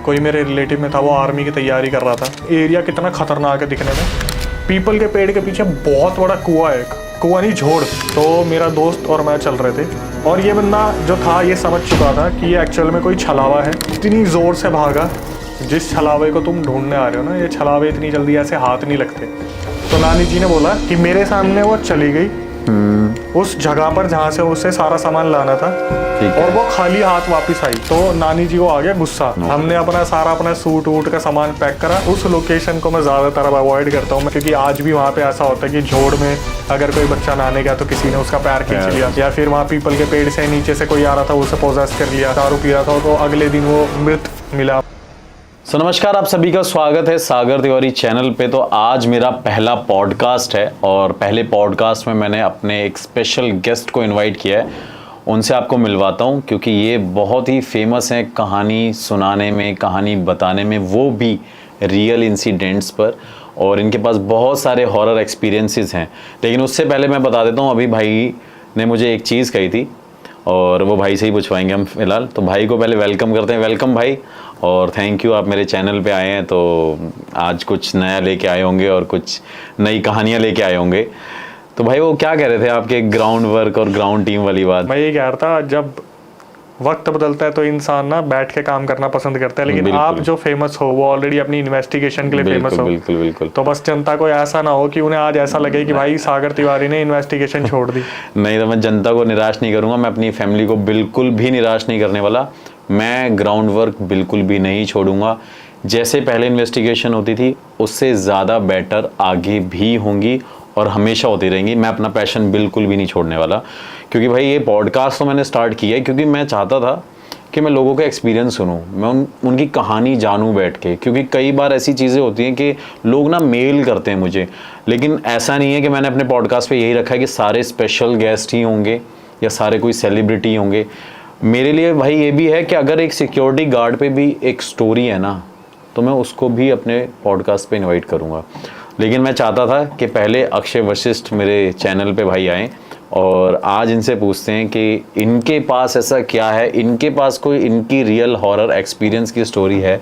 कोई मेरे रिलेटिव में था, वो आर्मी की तैयारी कर रहा था। एरिया कितना खतरनाक है दिखने में। पीपल के पेड़ के पीछे बहुत बड़ा कुआं है, कुआं नहीं झोड़। तो मेरा दोस्त और मैं चल रहे थे और ये बंदा जो था ये समझ चुका था कि ये एक्चुअल में कोई छलावा है। इतनी ज़ोर से भागा, जिस छलावे को तुम ढूंढने आ रहे हो ना, ये छलावे इतनी जल्दी ऐसे हाथ नहीं लगते। तो नानी जी ने बोला कि मेरे सामने वो चली गई उस जगह पर जहाँ से उसे सारा सामान लाना था और वो खाली हाथ वापस आई। तो नानी जी को आ गया गुस्सा। हमने अपना सूट वूट का सामान पैक करा। उस लोकेशन को मैं ज़्यादातर अब अवॉइड करता हूँ क्योंकि आज भी वहाँ पे ऐसा होता है कि झोड़ में अगर कोई बच्चा नहाने गया तो किसी ने उसका पैर खींच लिया, या फिर वहाँ पीपल के पेड़ से नीचे से कोई आ रहा था, उसे पोजेस कर लिया, दारू पी रहा था, तो अगले दिन वो मृत मिला। सो नमस्कार, आप सभी का स्वागत है सागर तिवारी चैनल पे। तो आज मेरा पहला पॉडकास्ट है और पहले पॉडकास्ट में मैंने अपने एक स्पेशल गेस्ट को इनवाइट किया है। उनसे आपको मिलवाता हूँ क्योंकि ये बहुत ही फेमस हैं कहानी सुनाने में, कहानी बताने में, वो भी रियल इंसिडेंट्स पर। और इनके पास बहुत सारे हॉरर एक्सपीरियंसेस हैं। लेकिन उससे पहले मैं बता देता हूँ, अभी भाई ने मुझे एक चीज़ कही थी और वो भाई से ही पूछवाएंगे हम फिलहाल। तो भाई को पहले वेलकम करते हैं। वेलकम भाई, और थैंक यू, आप मेरे चैनल पे आए हैं। तो आज कुछ नया लेके आए होंगे और कुछ नई कहानियां लेके आए होंगे। तो भाई वो क्या कह रहे थे आपके ग्राउंड वर्क और ग्राउंड टीम वाली बात? मैं ये कह रहा था, जब वक्त बदलता है तो इंसान ना बैठ के काम करना पसंद करता है, लेकिन आप जो फेमस हो वो ऑलरेडी अपनी इन्वेस्टिगेशन के लिए फेमस हो। बिल्कुल बिल्कुल। तो बस जनता को ऐसा ना हो कि उन्हें आज ऐसा लगे कि भाई सागर तिवारी ने इन्वेस्टिगेशन छोड़ दी। नहीं, तो मैं जनता को निराश नहीं करूंगा, मैं अपनी फैमिली को बिल्कुल भी निराश नहीं करने वाला। मैं ग्राउंड वर्क बिल्कुल भी नहीं छोड़ूंगा। जैसे पहले इन्वेस्टिगेशन होती थी उससे ज़्यादा बेटर आगे भी होंगी और हमेशा होती रहेंगी। मैं अपना पैशन बिल्कुल भी नहीं छोड़ने वाला, क्योंकि भाई ये पॉडकास्ट तो मैंने स्टार्ट किया है क्योंकि मैं चाहता था कि मैं लोगों का एक्सपीरियंस सुनूं, मैं उनकी कहानी जानूं बैठ के। क्योंकि कई बार ऐसी चीज़ें होती हैं कि लोग ना मेल करते हैं मुझे, लेकिन ऐसा नहीं है कि मैंने अपने पॉडकास्ट पे यही रखा है कि सारे स्पेशल गेस्ट ही होंगे या सारे कोई सेलिब्रिटी होंगे। मेरे लिए भाई ये भी है कि अगर एक सिक्योरिटी गार्ड पे भी एक स्टोरी है ना, तो मैं उसको भी अपने पॉडकास्ट पे इनवाइट करूँगा। लेकिन मैं चाहता था कि पहले अक्षय वशिष्ठ मेरे चैनल पे भाई आएँ और आज इनसे पूछते हैं कि इनके पास ऐसा क्या है, इनके पास कोई इनकी रियल हॉरर एक्सपीरियंस की स्टोरी है।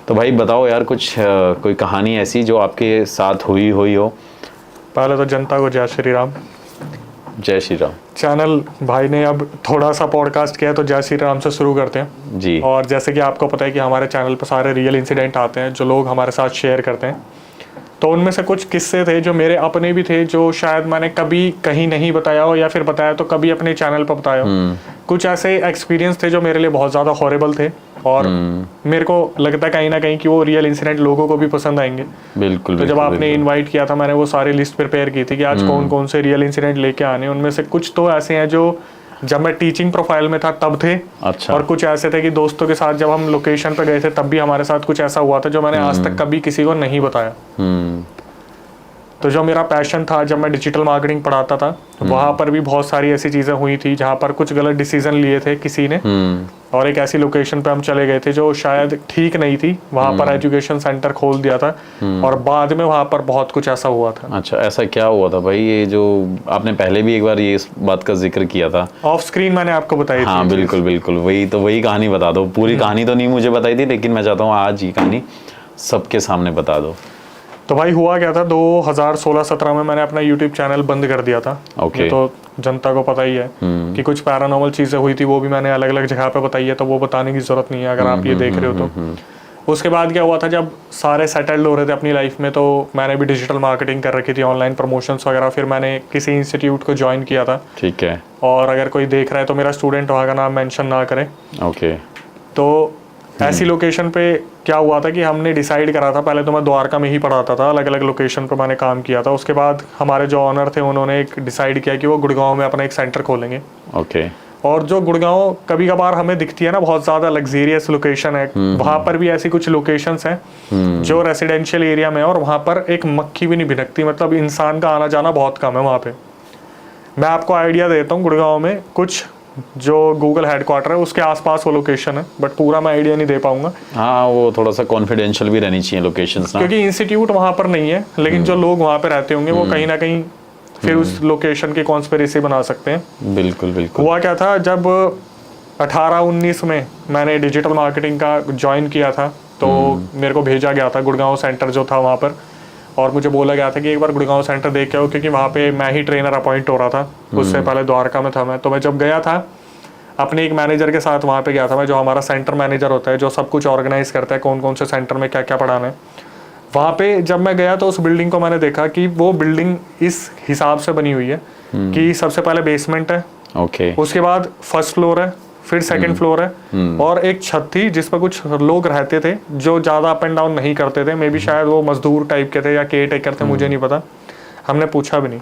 तो भाई बताओ यार, कुछ कोई कहानी ऐसी जो आपके साथ हुई हो। पहले तो जनता को जय श्री राम। जय श्री राम। चैनल भाई ने अब थोड़ा सा पॉडकास्ट किया है तो जय श्री राम से शुरू करते हैं जी। और जैसे कि आपको पता है कि हमारे चैनल पर सारे रियल इंसिडेंट आते हैं जो लोग हमारे साथ शेयर करते हैं। तो उनमें से कुछ किस्से थे जो मेरे अपने भी थे, जो शायद मैंने कभी कहीं नहीं बताया हो, या फिर बताया तो कभी अपने चैनल पर बताया हो। कुछ ऐसे एक्सपीरियंस थे जो मेरे लिए बहुत ज़्यादा हॉरेबल थे और मेरे को लगता है कहीं ना कहीं कि वो रियल इंसिडेंट लोगों को भी पसंद आएंगे। बिल्कुल। तो जब आपने इनवाइट किया था, मैंने वो सारी लिस्ट प्रिपेयर की थी कि आज कौन कौन से रियल इंसिडेंट लेके आने। उनमें से कुछ तो ऐसे हैं जो जब मैं टीचिंग प्रोफाइल में था तब थे। अच्छा। और कुछ ऐसे थे कि दोस्तों के साथ जब हम लोकेशन पे गए थे तब भी हमारे साथ कुछ ऐसा हुआ था जो मैंने आज तक कभी किसी को नहीं बताया। तो जो मेरा पैशन था, जब मैं डिजिटल मार्केटिंग पढ़ाता था वहाँ पर भी बहुत सारी ऐसी चीज़ें हुई थी जहाँ पर कुछ गलत डिसीजन लिए थे किसी ने, और एक ऐसी लोकेशन पे हम चले गए थे जो शायद ठीक नहीं थी। वहाँ पर एजुकेशन सेंटर खोल दिया था और बाद में वहाँ पर बहुत कुछ ऐसा हुआ था। अच्छा, ऐसा क्या हुआ था भाई? ये जो आपने पहले भी एक बार ये इस बात का जिक्र किया था ऑफ स्क्रीन, मैंने आपको बताई थी। हाँ बिल्कुल बिल्कुल, वही कहानी बता दो। पूरी कहानी तो नहीं मुझे बताई थी, लेकिन मैं चाहता हूँ आज ये कहानी सबके सामने बता दो। तो भाई हुआ क्या था, 2016-17 में मैंने अपना यूट्यूब चैनल बंद कर दिया था। ओके। तो जनता को पता ही है कि कुछ पैरानॉर्मल चीज़ें हुई थी, वो भी मैंने अलग अलग जगह पे बताई है, तो वो बताने की ज़रूरत नहीं है अगर आप ये देख रहे हो तो। उसके बाद क्या हुआ था, जब सारे सेटल्ड हो रहे थे अपनी लाइफ में, तो मैंने भी डिजिटल मार्केटिंग कर रखी थी, ऑनलाइन प्रमोशंस वगैरह। फिर मैंने किसी इंस्टीट्यूट को ज्वाइन किया था। ठीक है। और अगर कोई देख रहा है तो मेरा स्टूडेंट वहाँ का नाम मेंशन ना करें। ओके। तो ऐसी लोकेशन पे क्या हुआ था कि हमने डिसाइड करा था, पहले तो मैं द्वारका में ही पढ़ाता था, अलग अलग लोकेशन पे मैंने काम किया था। उसके बाद हमारे जो ऑनर थे उन्होंने एक डिसाइड किया कि वो गुड़गांव में अपना एक सेंटर खोलेंगे। ओके। और जो गुड़गांव कभी कभार हमें दिखती है ना बहुत ज़्यादा लग्जेरियस लोकेशन है, वहाँ पर भी ऐसी कुछ लोकेशंस हैं जो रेसिडेंशियल एरिया में है और वहाँ पर एक मक्खी भी नहीं भिनकती, मतलब इंसान का आना जाना बहुत कम है वहाँ पे। मैं आपको आइडिया देता हूँ, गुड़गांव में कुछ जो गूगल हेडक्वार्टर है उसके आसपास वो लोकेशन है, बट पूरा मैं आइडिया नहीं दे पाऊंगा। हाँ, वो थोड़ा सा कॉन्फिडेंशियल भी रहनी चाहिए लोकेशंस ना, क्योंकि इंस्टीट्यूट वहाँ पर नहीं है, लेकिन जो लोग वहाँ पे रहते होंगे वो कहीं ना कहीं फिर उस लोकेशन की कॉन्स्पिरेसी बना सकते हैं। बिल्कुल बिल्कुल। हुआ क्या था, जब 18-19 में मैंने डिजिटल मार्केटिंग का ज्वाइन किया था, तो मेरे को भेजा गया था गुड़गांव सेंटर जो था वहाँ पर, और मुझे बोला गया था कि एक बार गुड़गांव सेंटर देख के आओ, क्योंकि वहाँ पे मैं ही ट्रेनर अपॉइंट हो रहा था। उससे पहले द्वारका में था मैं। तो मैं जब गया था अपने एक मैनेजर के साथ वहाँ पे गया था मैं, जो हमारा सेंटर मैनेजर होता है, जो सब कुछ ऑर्गेनाइज करता है, कौन कौन से सेंटर में क्या क्या पढ़ाना है। वहाँ पे जब मैं गया तो उस बिल्डिंग को मैंने देखा कि वो बिल्डिंग इस हिसाब से बनी हुई है कि सबसे पहले बेसमेंट है, ओके, उसके बाद फर्स्ट फ्लोर है, फिर सेकंड फ्लोर है, और एक छत थी जिस पर कुछ लोग रहते थे जो ज़्यादा अप एंड डाउन नहीं करते थे। मे बी शायद वो मजदूर टाइप के थे या केयर टेकर थे, मुझे नहीं पता, हमने पूछा भी नहीं।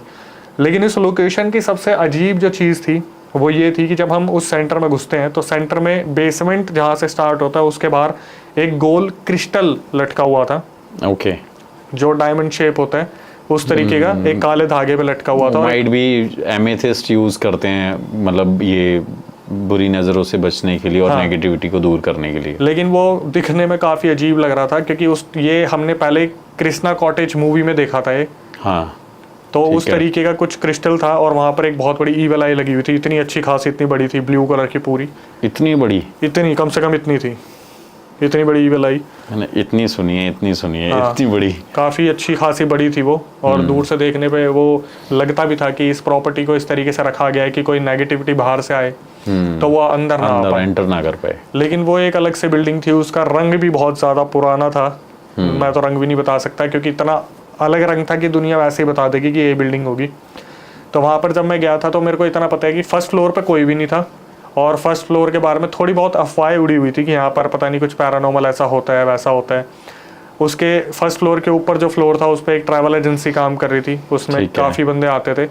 लेकिन इस लोकेशन की सबसे अजीब जो चीज़ थी वो ये थी कि जब हम उस सेंटर में घुसते हैं तो सेंटर में बेसमेंट जहाँ से स्टार्ट होता है उसके बाहर एक गोल क्रिस्टल लटका हुआ था, ओके, जो डायमंड शेप होता है उस तरीके का, एक काले धागे पे लटका हुआ था। माइट भी एमेथिस्ट यूज करते हैं, मतलब ये बुरी नज़रों से बचने के लिए और नेगेटिविटी को दूर करने के लिए। लेकिन वो दिखने में काफ़ी अजीब लग रहा था, क्योंकि ये हमने पहले कृष्णा कॉटेज मूवी में देखा था ये। हाँ, तो उस तरीके का कुछ क्रिस्टल था, और वहाँ पर एक बहुत बड़ी ईवल आई लगी हुई थी, इतनी अच्छी खासी, इतनी बड़ी थी, ब्लू कलर की पूरी। इतनी बड़ी? इतनी, कम से कम इतनी थी, इतनी बड़ी ईवल आई। मैंने इतनी सुनी है, इतनी बड़ी, काफ़ी अच्छी खासी बड़ी थी वो। और दूर से देखने पे वो लगता भी था कि इस प्रॉपर्टी को इस तरीके से रखा गया है कि कोई नेगेटिविटी बाहर से आए तो वो अंदर एंटर ना कर पाए। लेकिन वो एक अलग से बिल्डिंग थी, उसका रंग भी बहुत ज़्यादा पुराना था। मैं तो रंग भी नहीं बता सकता, क्योंकि इतना अलग रंग था कि दुनिया वैसे ही बता देगी कि ये बिल्डिंग होगी। तो वहाँ पर जब मैं गया था तो मेरे को इतना पता है कि फर्स्ट फ्लोर पे कोई भी नहीं था, और फर्स्ट फ्लोर के बारे में थोड़ी बहुत अफवाहें उड़ी हुई थी कि यहाँ पर पता नहीं कुछ पैरानॉर्मल ऐसा होता है वैसा होता है। उसके फर्स्ट फ्लोर के ऊपर जो फ्लोर था उस पर एक ट्रैवल एजेंसी काम कर रही थी, उसमें काफ़ी बंदे आते थे।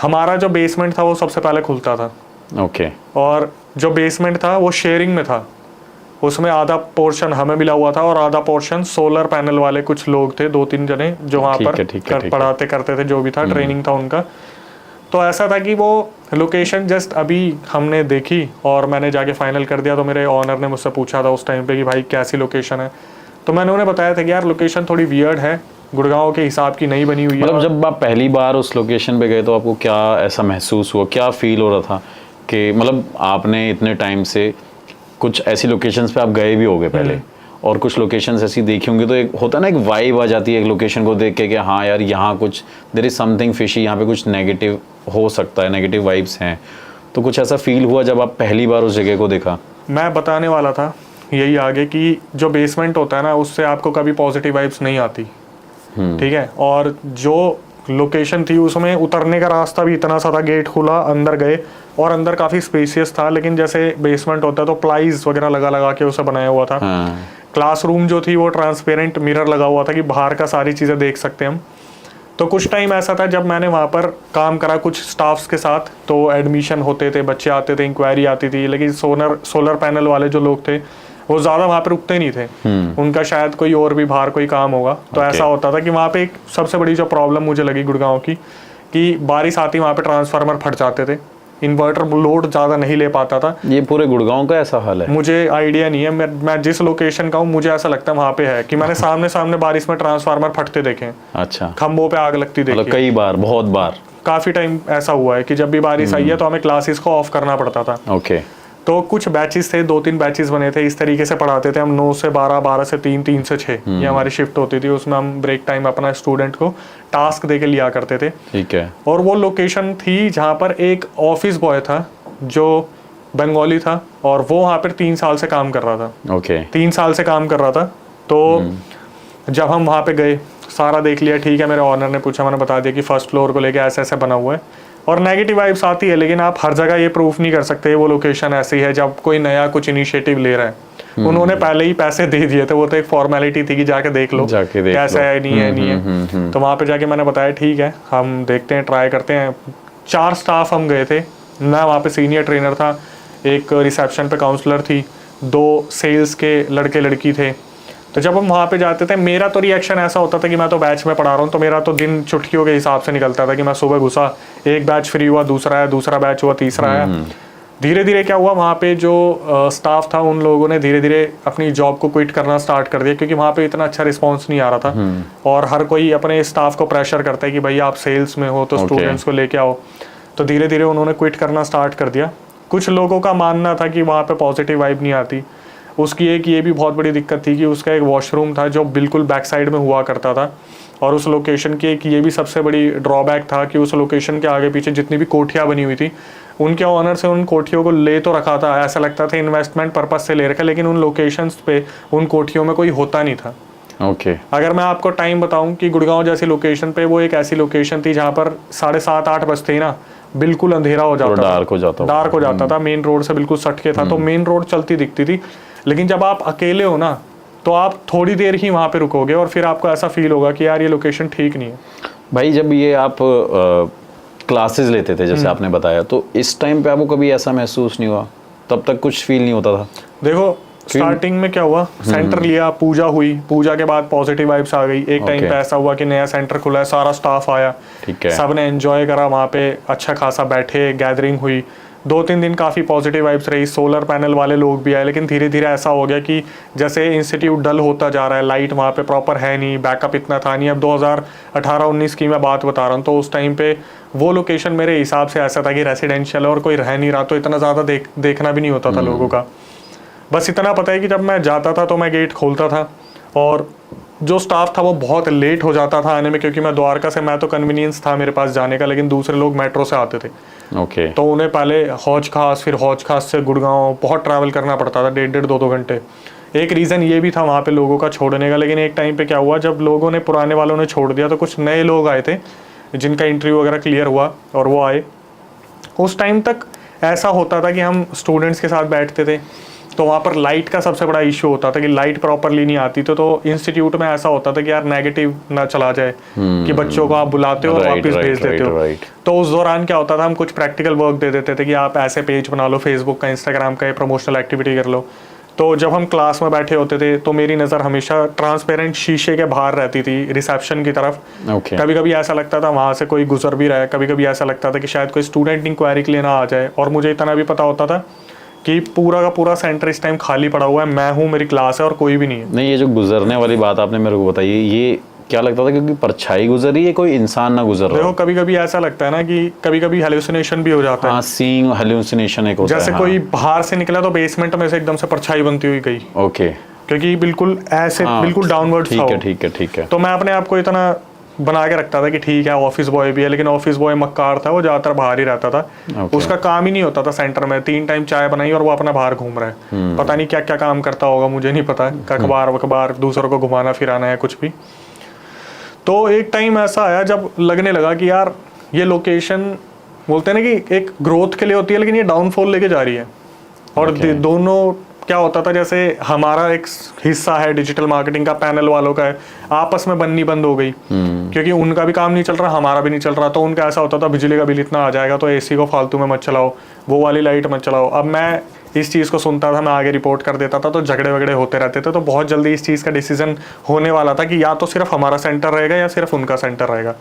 हमारा जो बेसमेंट था वो सबसे पहले खुलता था, ओके, और जो बेसमेंट था वो शेयरिंग में था, उसमें आधा पोर्शन हमें मिला हुआ था और आधा पोर्शन सोलर पैनल वाले कुछ लोग थे, 2-3 जने जो वहाँ पर पढ़ाते करते थे, जो भी था ट्रेनिंग था उनका। तो ऐसा था कि वो लोकेशन जस्ट अभी हमने देखी और मैंने जाके फाइनल कर दिया। तो मेरे ऑनर ने मुझसे पूछा था उस टाइम पे कि भाई कैसी लोकेशन है, तो मैंने उन्हें बताया था कि यार लोकेशन थोड़ी वियर्ड है, गुड़गांव के हिसाब की नहीं बनी हुई है। मतलब जब आप पहली बार उस लोकेशन पे गए तो आपको क्या ऐसा महसूस हुआ, क्या फील हो रहा था कि मतलब आपने इतने टाइम से कुछ ऐसी लोकेशंस पे आप गए भी होंगे पहले, और कुछ लोकेशंस ऐसी देखी होंगी, तो एक होता है ना, एक वाइब आ जाती है एक लोकेशन को देख के कि हाँ यार यहाँ कुछ देयर इज समथिंग फिशी, यहाँ पे कुछ नेगेटिव हो सकता है, नेगेटिव वाइब्स हैं। तो कुछ ऐसा फील हुआ जब आप पहली बार उस जगह को देखा? मैं बताने वाला था यही आगे कि जो बेसमेंट होता है ना, उससे आपको कभी पॉजिटिव वाइब्स नहीं आती, ठीक है। और जो लोकेशन थी उसमें उतरने का रास्ता भी इतना सा था, गेट खुला, अंदर गए, और अंदर काफ़ी स्पेसियस था, लेकिन जैसे बेसमेंट होता है तो प्लाईज वगैरह लगा के उसे बनाया हुआ था। क्लासरूम जो थी वो ट्रांसपेरेंट मिरर लगा हुआ था कि बाहर का सारी चीज़ें देख सकते हैं हम। तो कुछ टाइम ऐसा था जब मैंने वहाँ पर काम करा कुछ स्टाफ्स के साथ, तो एडमिशन होते थे, बच्चे आते थे, इंक्वायरी आती थी, लेकिन सोलर पैनल वाले जो लोग थे वो ज़्यादा वहाँ पर रुकते नहीं थे, उनका शायद कोई और भी बाहर कोई काम होगा। तो ऐसा होता था कि वहाँ पे एक सबसे बड़ी जो प्रॉब्लम मुझे लगी गुड़गांव की, कि बारिश आती वहाँ पे ट्रांसफार्मर फट जाते थे, इन्वर्टर लोड ज़्यादा नहीं ले पाता था। ये पूरे गुड़गांव का ऐसा हाल है? मुझे आइडिया नहीं है, मैं जिस लोकेशन का हूँ मुझे ऐसा लगता है वहाँ पे है कि मैंने सामने बारिश में ट्रांसफार्मर फटते देखे। अच्छा, खंभों पे आग लगती देखी, कई बार, बहुत बार, काफ़ी टाइम ऐसा हुआ है कि जब भी बारिश आई है तो हमें क्लासेस को ऑफ करना पड़ता था। ओके। तो कुछ बैचेस थे, 2-3 बैचेस बने थे, इस तरीके से पढ़ाते थे हम, 9 से 12, 12 से 3, 3 से 6, ये हमारी शिफ्ट होती थी। उसमें हम ब्रेक टाइम अपना स्टूडेंट को टास्क दे के लिया करते थे, ठीक है। और वो लोकेशन थी जहाँ पर एक ऑफिस बॉय था जो बंगाली था, और वो वहाँ पर 3 साल से काम कर रहा था। ओके। 3 साल से काम कर रहा था। तो जब हम वहाँ पे गए, सारा देख लिया, ठीक है, मेरे ऑनर ने पूछा, मैंने बता दिया कि फर्स्ट फ्लोर को लेके ऐसे ऐसे बना हुआ है, और नेगेटिव वाइब्स आती है, लेकिन आप हर जगह ये प्रूफ नहीं कर सकते वो लोकेशन ऐसी है जब कोई नया कुछ इनिशिएटिव ले रहा है। उन्होंने पहले ही पैसे दे दिए थे, वो तो एक फॉर्मेलिटी थी कि जाके देख लो कैसा है, नहीं है, नहीं है। तो वहाँ पे जाके मैंने बताया ठीक है, हम देखते हैं, ट्राई करते हैं। 4 स्टाफ हम गए थे, मैं वहाँ पे सीनियर ट्रेनर था, एक रिसेप्शन पे काउंसलर थी, 2 सेल्स के लड़के लड़की थे। तो जब हम वहाँ पे जाते थे, मेरा तो रिएक्शन ऐसा होता था कि मैं तो बैच में पढ़ा रहा हूँ, तो मेरा तो दिन छुट्टियों के हिसाब से निकलता था कि मैं सुबह घुसा, एक बैच फ्री हुआ, दूसरा है, दूसरा बैच हुआ, तीसरा है। धीरे धीरे क्या हुआ, वहाँ पे जो स्टाफ था उन लोगों ने धीरे धीरे अपनी जॉब को क्विट करना स्टार्ट कर दिया, क्योंकि वहाँ पे इतना अच्छा रिस्पॉन्स नहीं आ रहा था, और हर कोई अपने स्टाफ को प्रेशर करता है कि भाई आप सेल्स में हो तो स्टूडेंट्स को लेके आओ। तो धीरे धीरे उन्होंने क्विट करना स्टार्ट कर दिया। कुछ लोगों का मानना था कि वहाँ पे पॉजिटिव वाइब नहीं आती। उसकी एक ये भी बहुत बड़ी दिक्कत थी कि उसका एक वॉशरूम था जो बिल्कुल बैक साइड में हुआ करता था, और उस लोकेशन की एक ये भी सबसे बड़ी ड्रॉबैक था कि उस लोकेशन के आगे पीछे जितनी भी कोठियाँ बनी हुई थी, उनके ऑनर से उन कोठियों को ले तो रखा था, ऐसा लगता था इन्वेस्टमेंट पर्पस से ले रखा, लेकिन उन लोकेशंस पे उन कोठियों में कोई होता नहीं था। ओके। अगर मैं आपको टाइम बताऊं कि गुड़गांव जैसी लोकेशन पे वो एक ऐसी लोकेशन थी जहाँ पर 7:30-8 बजते ही ना बिल्कुल अंधेरा हो जाता था, डार्क हो जाता था, मेन रोड से बिल्कुल सट के था, तो मेन रोड चलती दिखती थी। लेकिन जब आप अकेले हो ना तो आप थोड़ी देर ही वहाँ पे रुकोगे और फिर आपको ऐसा फील होगा कि यार ये लोकेशन ठीक नहीं है। भाई जब ये आप क्लासेस लेते थे जैसे आपने बताया, तो इस टाइम पे आपको कभी ऐसा महसूस नहीं हुआ? तब तक कुछ फील नहीं होता था? देखो स्टार्टिंग में क्या हुआ, सेंटर लिया, पूजा हुई, पूजा के बाद पॉजिटिव वाइब्स आ गई। एक टाइम पे ऐसा हुआ कि नया सेंटर खुला है, सारा स्टाफ आया, ठीक है, सबने एंजॉय करा, वहाँ पे अच्छा खासा बैठे, गैदरिंग हुई, 2-3 दिन काफ़ी पॉजिटिव वाइब्स रही, सोलर पैनल वाले लोग भी आए। लेकिन धीरे धीरे ऐसा हो गया कि जैसे इंस्टीट्यूट डल होता जा रहा है, लाइट वहाँ पे प्रॉपर है नहीं, बैकअप इतना था नहीं। अब 2018-19 की मैं बात बता रहा हूँ, तो उस टाइम पे वो लोकेशन मेरे हिसाब से ऐसा था कि रेसिडेंशियल और कोई रह नहीं रहा, तो इतना ज़्यादा देखना भी नहीं होता था लोगों का। बस इतना पता है कि जब मैं जाता था तो मैं गेट खोलता था, और जो स्टाफ था वो बहुत लेट हो जाता था आने में, क्योंकि मैं द्वारका से, मैं तो कन्वीनियंस था मेरे पास जाने का, लेकिन दूसरे लोग मेट्रो से आते थे। ओके। तो उन्हें पहले हौज खास, फिर हौज खास से गुड़गांव बहुत ट्रैवल करना पड़ता था, 1.5-2 घंटे। एक रीज़न ये भी था वहाँ पे लोगों का छोड़ने का। लेकिन एक टाइम पे क्या हुआ, जब लोगों ने, पुराने वालों ने छोड़ दिया, तो कुछ नए लोग आए थे जिनका इंटरव्यू वगैरह क्लियर हुआ और वो आए। उस टाइम तक ऐसा होता था कि हम स्टूडेंट्स के साथ बैठते थे, तो वहाँ पर लाइट का सबसे बड़ा इशू होता था कि लाइट प्रॉपरली नहीं आती। तो इंस्टीट्यूट में ऐसा होता था कि यार नेगेटिव ना चला जाए कि बच्चों को आप बुलाते हो और वापस भेज देते हो। तो उस दौरान क्या होता था, हम कुछ प्रैक्टिकल वर्क दे देते थे कि आप ऐसे पेज बना लो, फेसबुक का, इंस्टाग्राम का, प्रमोशनल एक्टिविटी कर लो। तो जब हम क्लास में बैठे होते थे तो मेरी नज़र हमेशा ट्रांसपेरेंट शीशे के बाहर रहती थी, रिसेप्शन की तरफ। कभी कभी ऐसा लगता था वहाँ से कोई गुजर भी रहा है, कभी कभी ऐसा लगता था कि शायद कोई स्टूडेंट इंक्वायरी के लिए ना आ जाए। और मुझे इतना भी पता होता था कि पूरा का पूरा सेंटर इस टाइम खाली पड़ा हुआ है, मैं हूँ, मेरी क्लास है और कोई भी नहीं है। नहीं, ये जो गुजरने वाली बात आपने मेरे को बताई, ये क्या लगता था क्योंकि परछाई गुजर रही है, कोई इंसान ना गुजर रहा? देखो कभी कभी ऐसा लगता है ना कि कभी कभी हेलुसिनेशन भी हो जाता है। हाँ, सीइंग हेलुसिनेशन एक होता है। जैसे कोई बाहर से निकला तो बेसमेंट में से एकदम से परछाई बनती हुई गई। ओके। क्योंकि बिल्कुल ऐसे बिल्कुल डाउनवर्ड था। ठीक है। तो मैं अपने आप को इतना बना के रखता था कि ठीक है ऑफिस बॉय भी है, लेकिन ऑफिस बॉय मक्कार था, वो ज़्यादातर बाहर ही रहता था। उसका काम ही नहीं होता था सेंटर में, 3 टाइम चाय बनाई और वो अपना बाहर घूम रहा है। पता नहीं क्या क्या काम करता होगा, मुझे नहीं पता, अखबार दूसरों को घुमाना फिराना है कुछ भी। तो एक टाइम ऐसा आया जब लगने लगा कि यार ये लोकेशन, बोलते हैं ना कि एक ग्रोथ के लिए होती है, लेकिन ये डाउनफॉल लेके जा रही है। और दोनों क्या होता था, जैसे हमारा एक हिस्सा है डिजिटल मार्केटिंग का, पैनल वालों का है, आपस में बननी बंद हो गई, क्योंकि उनका भी काम नहीं चल रहा, हमारा भी नहीं चल रहा। तो उनका ऐसा होता था बिजली का बिल इतना आ जाएगा तो एसी को फालतू में मत चलाओ, वो वाली लाइट मत चलाओ। अब मैं इस चीज़ को सुनता था, मैं आगे रिपोर्ट कर देता था, तो झगड़े वगड़े होते रहते थे। तो बहुत जल्दी इस चीज़ का डिसीजन होने वाला था कि या तो सिर्फ हमारा सेंटर रहेगा या सिर्फ उनका सेंटर रहेगा।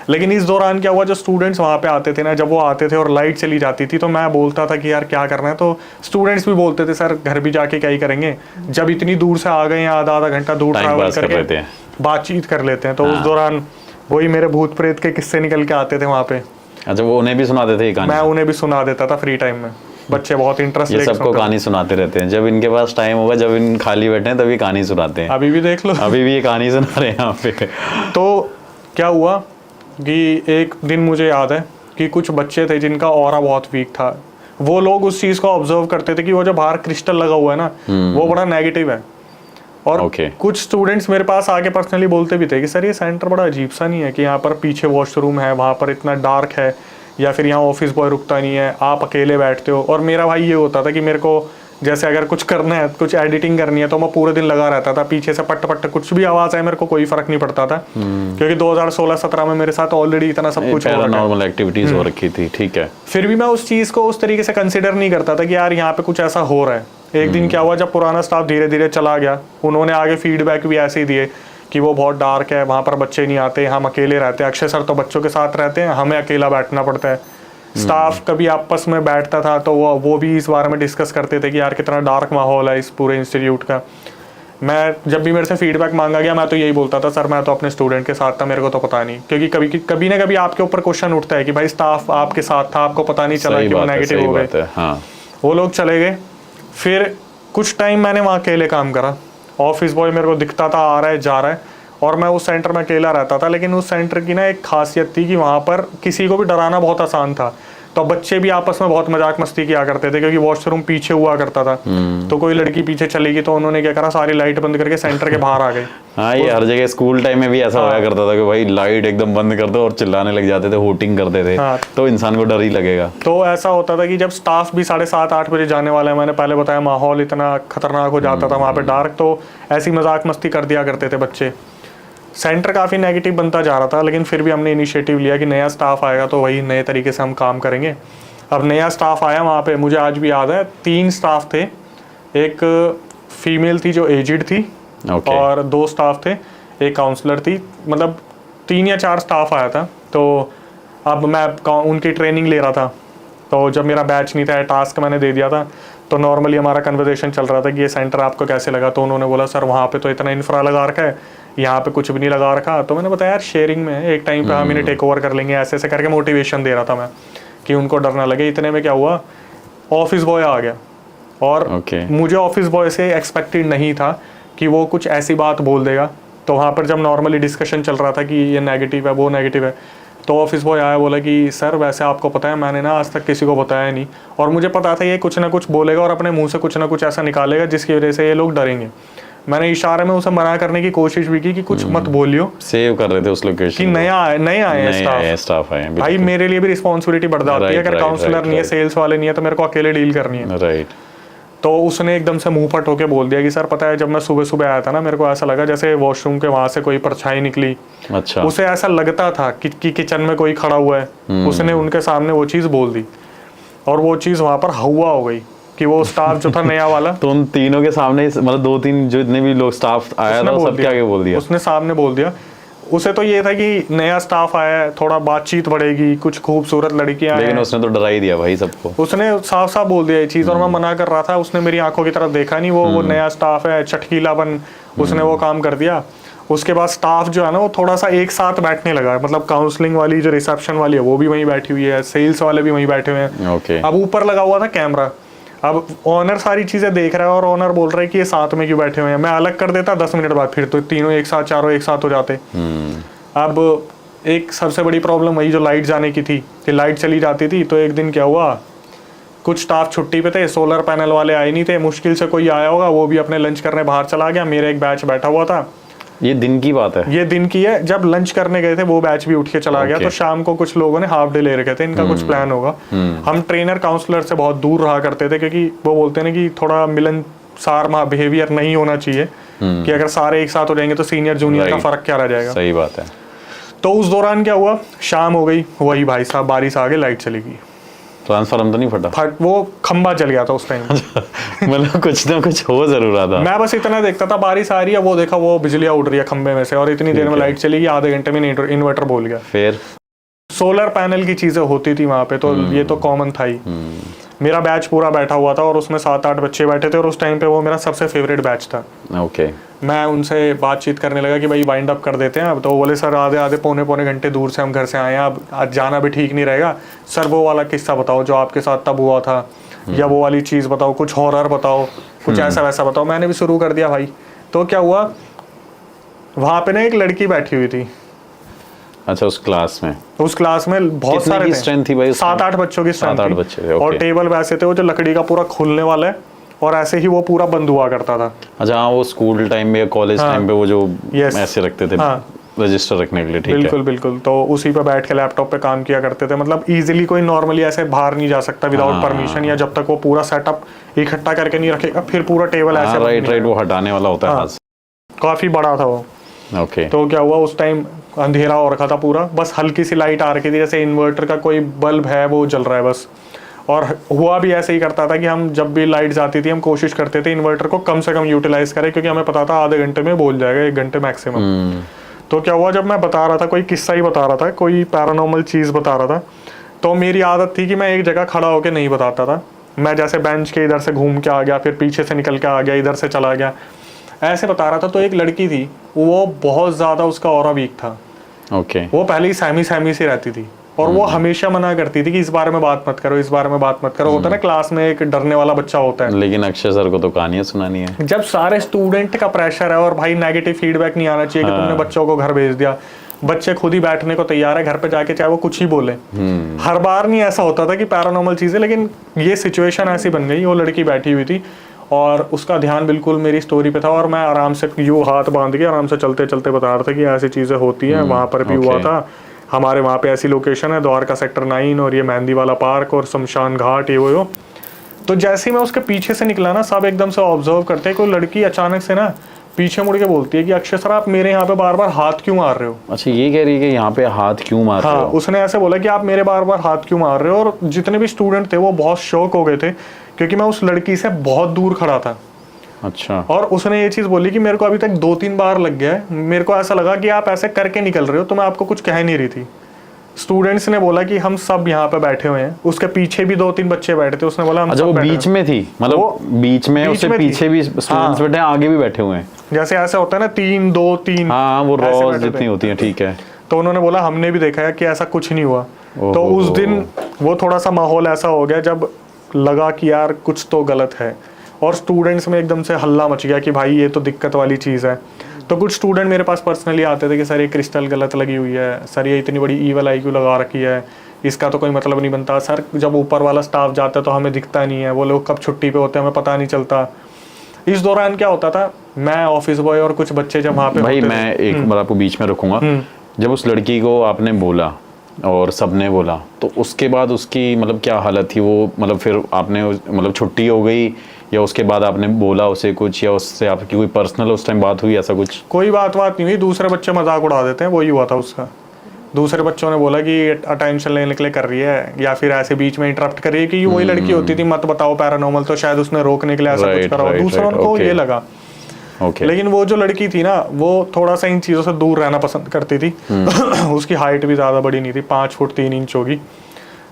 लेकिन इस दौरान क्या हुआ, जो स्टूडेंट्स वहाँ पे आते थे ना, जब वो आते थे और लाइट चली जाती थी तो मैं बोलता था कि यार क्या करना है। तो स्टूडेंट्स भी बोलते थे सर घर भी जाके क्या ही करेंगे, जब इतनी दूर से आ गए हैं, आधा घंटा दूर ट्रैवल करके बातचीत कर लेते हैं। तो उस दौरान वही मेरे भूत प्रेत के किस्से निकल के आते थे वहाँ पे। अच्छा, वो उन्हें भी सुनाते थे कहानी? मैं उन्हें भी सुना देता था फ्री टाइम में। बच्चे बहुत इंटरेस्ट ये सबको कहानी सुनाते रहते हैं, जब इनके पास टाइम होगा, जब इन खाली बैठे हैं तभी कहानी सुनाते हैं। अभी भी देख लो, अभी भी ये कहानी सुना रहे हैं यहाँ पे। तो क्या हुआ कि एक दिन मुझे याद है कि कुछ बच्चे थे जिनका ऑरा बहुत वीक था। वो लोग उस चीज़ को ऑब्जर्व करते थे कि वो जो बाहर क्रिस्टल लगा हुआ है ना, वो बड़ा नेगेटिव है। और कुछ स्टूडेंट्स मेरे पास आके पर्सनली बोलते भी थे कि सर ये सेंटर बड़ा अजीब सा नहीं है कि यहाँ पर पीछे वॉशरूम है, वहाँ पर इतना डार्क है, या फिर यहाँ ऑफिस बॉय रुकता नहीं है, आप अकेले बैठते हो। और मेरा भाई ये होता था कि मेरे को जैसे अगर कुछ करना है, कुछ एडिटिंग करनी है, तो मैं पूरे दिन लगा रहता था, पीछे से पट पट कुछ भी आवाज़ आए मेरे को कोई फर्क नहीं पड़ता था, क्योंकि 2016-17 में मेरे साथ ऑलरेडी इतना सब कुछ नॉर्मल एक्टिविटीज हो रखी थी। ठीक है, फिर भी मैं उस चीज़ को उस तरीके से कंसिडर नहीं करता था कि यार यहाँ पे कुछ ऐसा हो रहा है। एक दिन क्या हुआ, जब पुराना स्टाफ धीरे धीरे चला गया, उन्होंने आगे फीडबैक भी ऐसे ही दिए कि वो बहुत डार्क है, वहाँ पर बच्चे नहीं आते, हम अकेले रहते हैं। अक्षय सर तो बच्चों के साथ रहते हैं, हमें अकेला बैठना पड़ता है। स्टाफ कभी आपस में बैठता था तो वो भी इस बारे में डिस्कस करते थे कि यार कितना डार्क माहौल है इस पूरे इंस्टीट्यूट का। मैं जब भी मेरे से फीडबैक मांगा गया मैं तो यही बोलता था, सर मैं तो अपने स्टूडेंट के साथ था, मेरे को तो पता नहीं। क्योंकि कभी ना कभी आपके ऊपर क्वेश्चन उठता है कि भाई स्टाफ आपके साथ था, आपको पता नहीं चला कि वो नेगेटिव हो गए। हाँ। वो लोग चले गए। फिर कुछ टाइम मैंने वहाँ अकेले काम करा। ऑफिस बॉय मेरे को दिखता था आ रहा है जा रहा है, और मैं उस सेंटर में अकेला रहता था। लेकिन उस सेंटर की ना एक खासियत थी कि वहाँ पर किसी को भी डराना बहुत आसान था। तो बच्चे भी आपस में बहुत मजाक मस्ती किया करते थे, क्योंकि वॉशरूम पीछे हुआ करता था। तो कोई लड़की पीछे चलेगी तो उन्होंने क्या करा, सारी लाइट बंद करके सेंटर के बाहर आ गए। हाँ, ये हर जगह स्कूल टाइम में भी ऐसा होया करता था कि भाई लाइट एकदम बंद कर दो, और चिल्लाने लग जाते थे, होटिंग करते थे। तो इंसान को डर ही लगेगा। तो ऐसा होता था कि जब स्टाफ भी 7:30-8 बजे जाने वाला है, मैंने पहले बताया माहौल इतना खतरनाक हो जाता था वहाँ पे डार्क, तो ऐसी मजाक मस्ती कर दिया करते थे बच्चे। सेंटर काफ़ी नेगेटिव बनता जा रहा था, लेकिन फिर भी हमने इनिशिएटिव लिया कि नया स्टाफ आएगा तो वही नए तरीके से हम काम करेंगे। अब नया स्टाफ आया वहाँ पे, मुझे आज भी याद है 3 स्टाफ थे। एक फीमेल थी जो एजिड थी, और 2 स्टाफ थे, एक काउंसलर थी। मतलब 3 या 4 स्टाफ आया था। तो अब मैं उनकी ट्रेनिंग ले रहा था। तो जब मेरा बैच नहीं था, टास्क मैंने दे दिया था, तो नॉर्मली हमारा कन्वर्सेशन चल रहा था कि ये सेंटर आपको कैसे लगा। तो उन्होंने बोला सर वहाँ पे तो इतना इंफ्रा लगा रखा है, यहाँ पे कुछ भी नहीं लगा रखा। तो मैंने बताया यार शेयरिंग में एक टाइम पे हम इन्हें टेक ओवर कर लेंगे, ऐसे ऐसे करके मोटिवेशन दे रहा था मैं कि उनको डर ना लगे। इतने में क्या हुआ, ऑफिस बॉय आ गया। और मुझे ऑफिस बॉय से एक्सपेक्टेड नहीं था कि वो कुछ ऐसी बात बोल देगा। तो वहाँ पर जब नॉर्मली डिस्कशन चल रहा था कि ये नेगेटिव है वो नेगेटिव है, तो ऑफिस बॉय आया, बोला कि सर वैसे आपको पता है मैंने ना आज तक किसी को बताया नहीं, और मुझे पता था ये कुछ ना कुछ बोलेगा और अपने मुंह से कुछ ना कुछ ऐसा निकालेगा जिसकी वजह से ये लोग डरेंगे। मैंने इशारे में उसे मना करने की कोशिश भी की कि कुछ मत बोलियो। सेव कर रहे थे उस लोकेशन कि नए आए स्टाफ आए। भाई मेरे लिए भी रिस्पॉन्सिबिलिटी बढ़ जाती है, अगर काउंसलर नहीं है, सेल्स वाले नहीं है, तो मेरे को अकेले डील करनी है। राइट। तो उसने एकदम से मुंह फट होके बोल दिया कि सर पता है जब मैं सुबह सुबह आया था ना, मेरे को ऐसा लगा जैसे वॉशरूम के वहां से कोई परछाई निकली। अच्छा। उसे ऐसा लगता था कि किचन में कोई खड़ा हुआ है। उसने उनके सामने वो चीज बोल दी, और वो चीज वहां पर हवा हो गई कि वो स्टाफ जो था नया वाला तो उन तीनों के सामने, मतलब 2-3 जो इतने भी लोग स्टाफ आया था सबके आगे बोल दिया। उसने सामने बोल दिया। उसे तो ये था कि नया स्टाफ आया है, थोड़ा बातचीत बढ़ेगी, कुछ खूबसूरत लड़कियां, लेकिन उसने तो डरा ही दिया भाई सबको। उसने साफ साफ बोल दिया ये चीज, और मैं मना कर रहा था। उसने मेरी आंखों की तरफ देखा नहीं। वो नया स्टाफ है, चटकीलापन, उसने वो काम कर दिया। उसके बाद स्टाफ जो है ना वो थोड़ा सा एक साथ बैठने लगा। मतलब काउंसलिंग वाली जो रिसेप्शन वाली है वो भी वहीं बैठी हुई है, सेल्स वाले भी वहीं बैठे हुए हैं। अब ऊपर लगा हुआ था कैमरा। अब ओनर सारी चीजें देख रहा है, और ओनर बोल रहा है कि ये साथ में क्यों बैठे हुए हैं। मैं अलग कर देता 10 मिनट बाद, फिर तो तीनों एक साथ, चारों एक साथ हो जाते। अब एक सबसे बड़ी प्रॉब्लम वही जो लाइट जाने की थी, कि लाइट चली जाती थी। तो एक दिन क्या हुआ, कुछ स्टाफ छुट्टी पे थे, सोलर पैनल वाले आए नहीं थे, मुश्किल से कोई आया होगा, वो भी अपने लंच करने बाहर चला गया। मेरा एक बैच बैठा हुआ था। ये दिन की बात है? ये दिन की है। जब लंच करने गए थे वो बैच भी उठ के चला गया। तो शाम को कुछ लोगों ने हाफ डे ले रखे थे, इनका कुछ प्लान होगा। हम ट्रेनर काउंसलर से बहुत दूर रहा करते थे, क्योंकि वो बोलते हैं ना कि थोड़ा मिलनसार बिहेवियर नहीं होना चाहिए, कि अगर सारे एक साथ हो जाएंगे तो सीनियर जूनियर का फर्क क्या रह जाएगा। सही बात है। तो उस दौरान क्या हुआ, शाम हो गई, वही भाई साहब बारिश आ गई, लाइट चली गई। ट्रांसफार्मर तो नहीं फटा? वो खंबा जल गया था उस टाइम। मतलब कुछ ना कुछ हो जरूर रहा था। मैं बस इतना देखता था, बारिश आ रही है, वो देखा वो बिजलियां उड़ रही है खंबे में से, और इतनी देर में लाइट चली गई, आधे घंटे में इन्वर्टर बोल गया। फिर सोलर पैनल की चीजें होती थी वहां पे, तो ये तो कॉमन था ही। मेरा बैच पूरा बैठा हुआ था, और उसमें 7-8 बच्चे बैठे थे, और उस टाइम पे वो मेरा सबसे फेवरेट बैच था। ओके। मैं उनसे बातचीत करने लगा कि भाई वाइंड अप कर देते हैं अब। तो बोले सर आधे पौने घंटे दूर से हम घर से आए हैं, अब आज जाना भी ठीक नहीं रहेगा। सर वो वाला किस्सा बताओ जो आपके साथ तब हुआ था, या वो वाली चीज़ बताओ, कुछ हॉरर बताओ, कुछ ऐसा वैसा बताओ। मैंने भी शुरू कर दिया भाई। तो क्या हुआ, वहाँ पे ना एक लड़की बैठी हुई थी। अच्छा, उस क्लास में बहुत सारे थे। स्ट्रेंथ थी भाई? 7-8 बच्चों की स्ट्रेंथ 7-8 बच्चे थे। और टेबल वैसे थे वो जो लकड़ी का पूरा खुलने वाला है, और ऐसे ही वो पूरा बंद हुआ करता था। अच्छा हाँ, वो स्कूल टाइम में या कॉलेज टाइम पे वो जो ऐसे रखते थे रजिस्टर रखने के लिए। ठीक है, बिल्कुल। तो उसी पे बैठ के लैपटॉप पे काम किया करते थे। मतलब इजीली कोई नॉर्मली ऐसे बाहर नहीं जा सकता विदाउट परमिशन, या जब तक वो पूरा सेटअप इकट्ठा करके नहीं रखेगा, फिर पूरा टेबल ऐसे। राइट, वो हटाने वाला होता है। काफी बड़ा था वो। ओके। तो क्या हुआ, उस टाइम अंधेरा हो रखा था पूरा, बस हल्की सी लाइट आ रखी थी, जैसे इन्वर्टर का कोई बल्ब है वो जल रहा है बस। और हुआ भी ऐसे ही करता था कि हम जब भी लाइट जाती थी हम कोशिश करते थे इन्वर्टर को कम से कम यूटिलाइज करें, क्योंकि हमें पता था आधे घंटे में बोल जाएगा, 1 घंटे मैक्सिमम। तो क्या हुआ, जब मैं बता रहा था, कोई किस्सा ही बता रहा था, कोई पैरानॉर्मल चीज़ बता रहा था, तो मेरी आदत थी कि मैं एक जगह खड़ा होकर नहीं बताता था। मैं जैसे बेंच के इधर से घूम के आ गया, फिर पीछे से निकल के आ गया, इधर से चला गया, ऐसे बता रहा था। तो एक लड़की थी, वो बहुत ज़्यादा उसका ऑरा वीक था। ओके। वो पहले ही सहमी सी रहती थी और वो हमेशा मना करती थी कि इस बारे में बात मत करो, इस बारे में बात मत करो। होता है ना क्लास में एक डरने वाला बच्चा होता है। लेकिन अक्षय सर को तो कहानियां सुनानी है। जब सारे स्टूडेंट का प्रेशर है और भाई नेगेटिव फीडबैक नहीं आना चाहिए कि तुमने बच्चों को घर भेज दिया, बच्चे खुद ही बैठने को तैयार है घर पे जाके, चाहे वो कुछ ही बोले। हर बार नहीं ऐसा होता था कि पैरानॉर्मल चीजें, लेकिन ये सिचुएशन ऐसी बन गई। वो लड़की बैठी हुई थी और उसका ध्यान बिल्कुल मेरी स्टोरी पे था और मैं आराम से यूं हाथ बांध के आराम से चलते चलते बता रहा था कि ऐसी चीजें होती हैं, वहां पर भी हुआ था हमारे, वहाँ पे ऐसी लोकेशन है द्वारका सेक्टर 9 और ये मेहंदी वाला पार्क और शमशान घाट, ये वो। तो जैसे ही मैं उसके पीछे से निकला ना, सब एकदम से ऑब्जर्व करते हैं। कोई लड़की अचानक से ना पीछे मुड़ के बोलती है कि अक्षय सर आप मेरे यहाँ पे बार बार हाथ क्यों मार रहे हो। अच्छा, ये कह रही है कि यहाँ पे हाथ क्यों मार रहे हो? हाँ, उसने ऐसे बोला कि आप मेरे बार बार हाथ क्यों मार रहे हो। और जितने भी स्टूडेंट थे वो बहुत शॉक हो गए थे क्योंकि मैं उस लड़की से बहुत दूर खड़ा था। अच्छा। और उसने ये चीज़ बोली कि मेरे को अभी तक 2-3 बार लग गया है, मेरे को ऐसा लगा कि आप ऐसे करके निकल रहे हो, तो मैं आपको कुछ कह नहीं रही थी। स्टूडेंट्स ने बोला कि हम सब यहाँ पे बैठे हुए हैं, उसके पीछे भी 2-3 बच्चे बैठे थे। उसने बोला हम अच्छा, सब वो बैठे बीच हैं। में थी, मतलब बीच में उससे में पीछे थी। भी स्टूडेंट्स बैठे हैं, आगे भी बैठे हुए हैं। जैसे ऐसे होता है ना 3-2-3। हाँ, वो ऐसे रोज बैठे जितनी थे। होती है, ठीक है। तो उन्होंने बोला हमने भी देखा है कि ऐसा कुछ नहीं हुआ। तो उस दिन वो थोड़ा सा माहौल ऐसा हो गया जब लगा कि यार कुछ तो गलत है और स्टूडेंट्स में एकदम से हल्ला मच गया कि भाई ये तो दिक्कत वाली चीज़ है। तो कुछ स्टूडेंट मेरे पास पर्सनली आते थे कि सर ये क्रिस्टल गलत लगी हुई है, सर ये इतनी बड़ी ईवल आई क्यों लगा रखी है, इसका तो कोई मतलब नहीं बनता। सर जब ऊपर वाला स्टाफ जाता है तो हमें दिखता नहीं है, वो लोग कब छुट्टी पे होते हैं हमें पता नहीं चलता। इस दौरान क्या होता था, मैं ऑफिस बॉय और कुछ बच्चे जब वहाँ पे भाई मैं एक बार आपको बीच में रखूंगा। जब उस लड़की को आपने बोला और सबने बोला, तो उसके बाद उसकी मतलब क्या हालत थी? वो मतलब फिर आपने मतलब छुट्टी हो गई या उसके बाद आपने बोला उसे कुछ, या उससे आपकी कोई पर्सनल उस टाइम बात हुई, ऐसा कुछ? कोई बात नहीं हुई। दूसरे बच्चे मजाक उड़ा देते हैं, वही हुआ था उसका। दूसरे बच्चों ने बोला कि अटेंशन लेने के लिए कर रही है या फिर ऐसे बीच में इंटरप्ट कर रही है कि वही लड़की होती थी मत बताओ पैरानॉर्मल, तो शायद उसने रोकने के लिए ऐसा कुछ करा। दूसरों को ये लगा। लेकिन वो जो लड़की थी ना, वो थोड़ा सा इन चीज़ों से दूर रहना पसंद करती थी। उसकी हाइट भी ज़्यादा बड़ी नहीं थी, 5 फुट 3 इंच होगी,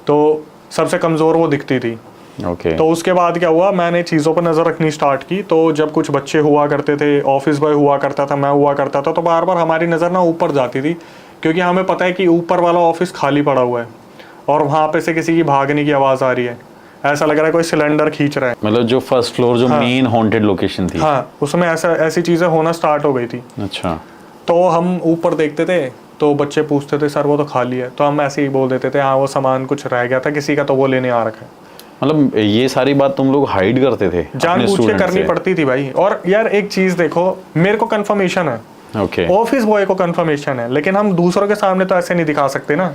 तो सबसे कमज़ोर वो दिखती थी। तो उसके बाद क्या हुआ, मैंने चीज़ों पर नज़र रखनी स्टार्ट की। तो जब कुछ बच्चे हुआ करते थे, ऑफिस बॉय हुआ करता था, मैं हुआ करता था, तो बार बार हमारी नज़र ना ऊपर जाती थी क्योंकि हमें पता है कि ऊपर वाला ऑफिस खाली पड़ा हुआ है और वहाँ पे से किसी की भागने की आवाज़ आ रही है, ऐसा लग रहा है कोई सिलेंडर खींच रहा है। मतलब जो फर्स्ट फ्लोर जो मेन हॉन्टेड लोकेशन थी, हाँ, उसमें ऐसी चीज़ें होना स्टार्ट हो गई थी। अच्छा। तो हम ऊपर देखते थे तो बच्चे पूछते थे सर वो तो खाली है, तो हम ऐसे ही बोल देते थे हाँ वो सामान कुछ रह गया था किसी का, तो वो लेने आ रखा है। मतलब ये सारी बात तुम लोग हाइड करते थे? जानबूझ के करनी पड़ती थी भाई। और यार एक चीज देखो, मेरे को कंफर्मेशन है, ऑफिस बॉय को कंफर्मेशन है, लेकिन हम दूसरों के सामने तो ऐसे नहीं दिखा सकते ना।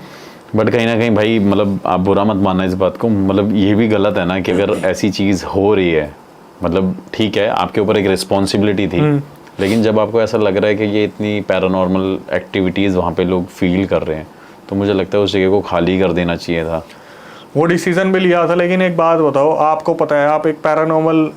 बट कहीं ना कहीं भाई, मतलब आप बुरा मत मानना इस बात को, मतलब ये भी गलत है ना कि अगर ऐसी चीज हो रही है, मतलब ठीक है आपके ऊपर एक रिस्पॉन्सिबिलिटी थी, लेकिन जब आपको ऐसा लग रहा है कि ये इतनी पैरानॉर्मल एक्टिविटीज वहाँ पे लोग फील कर रहे हैं, तो मुझे लगता है उस जगह को खाली कर देना चाहिए था। वो डिसीजन भी लिया था। लेकिन एक बात बताओ, आपको पता है आप एक पैरानॉर्मल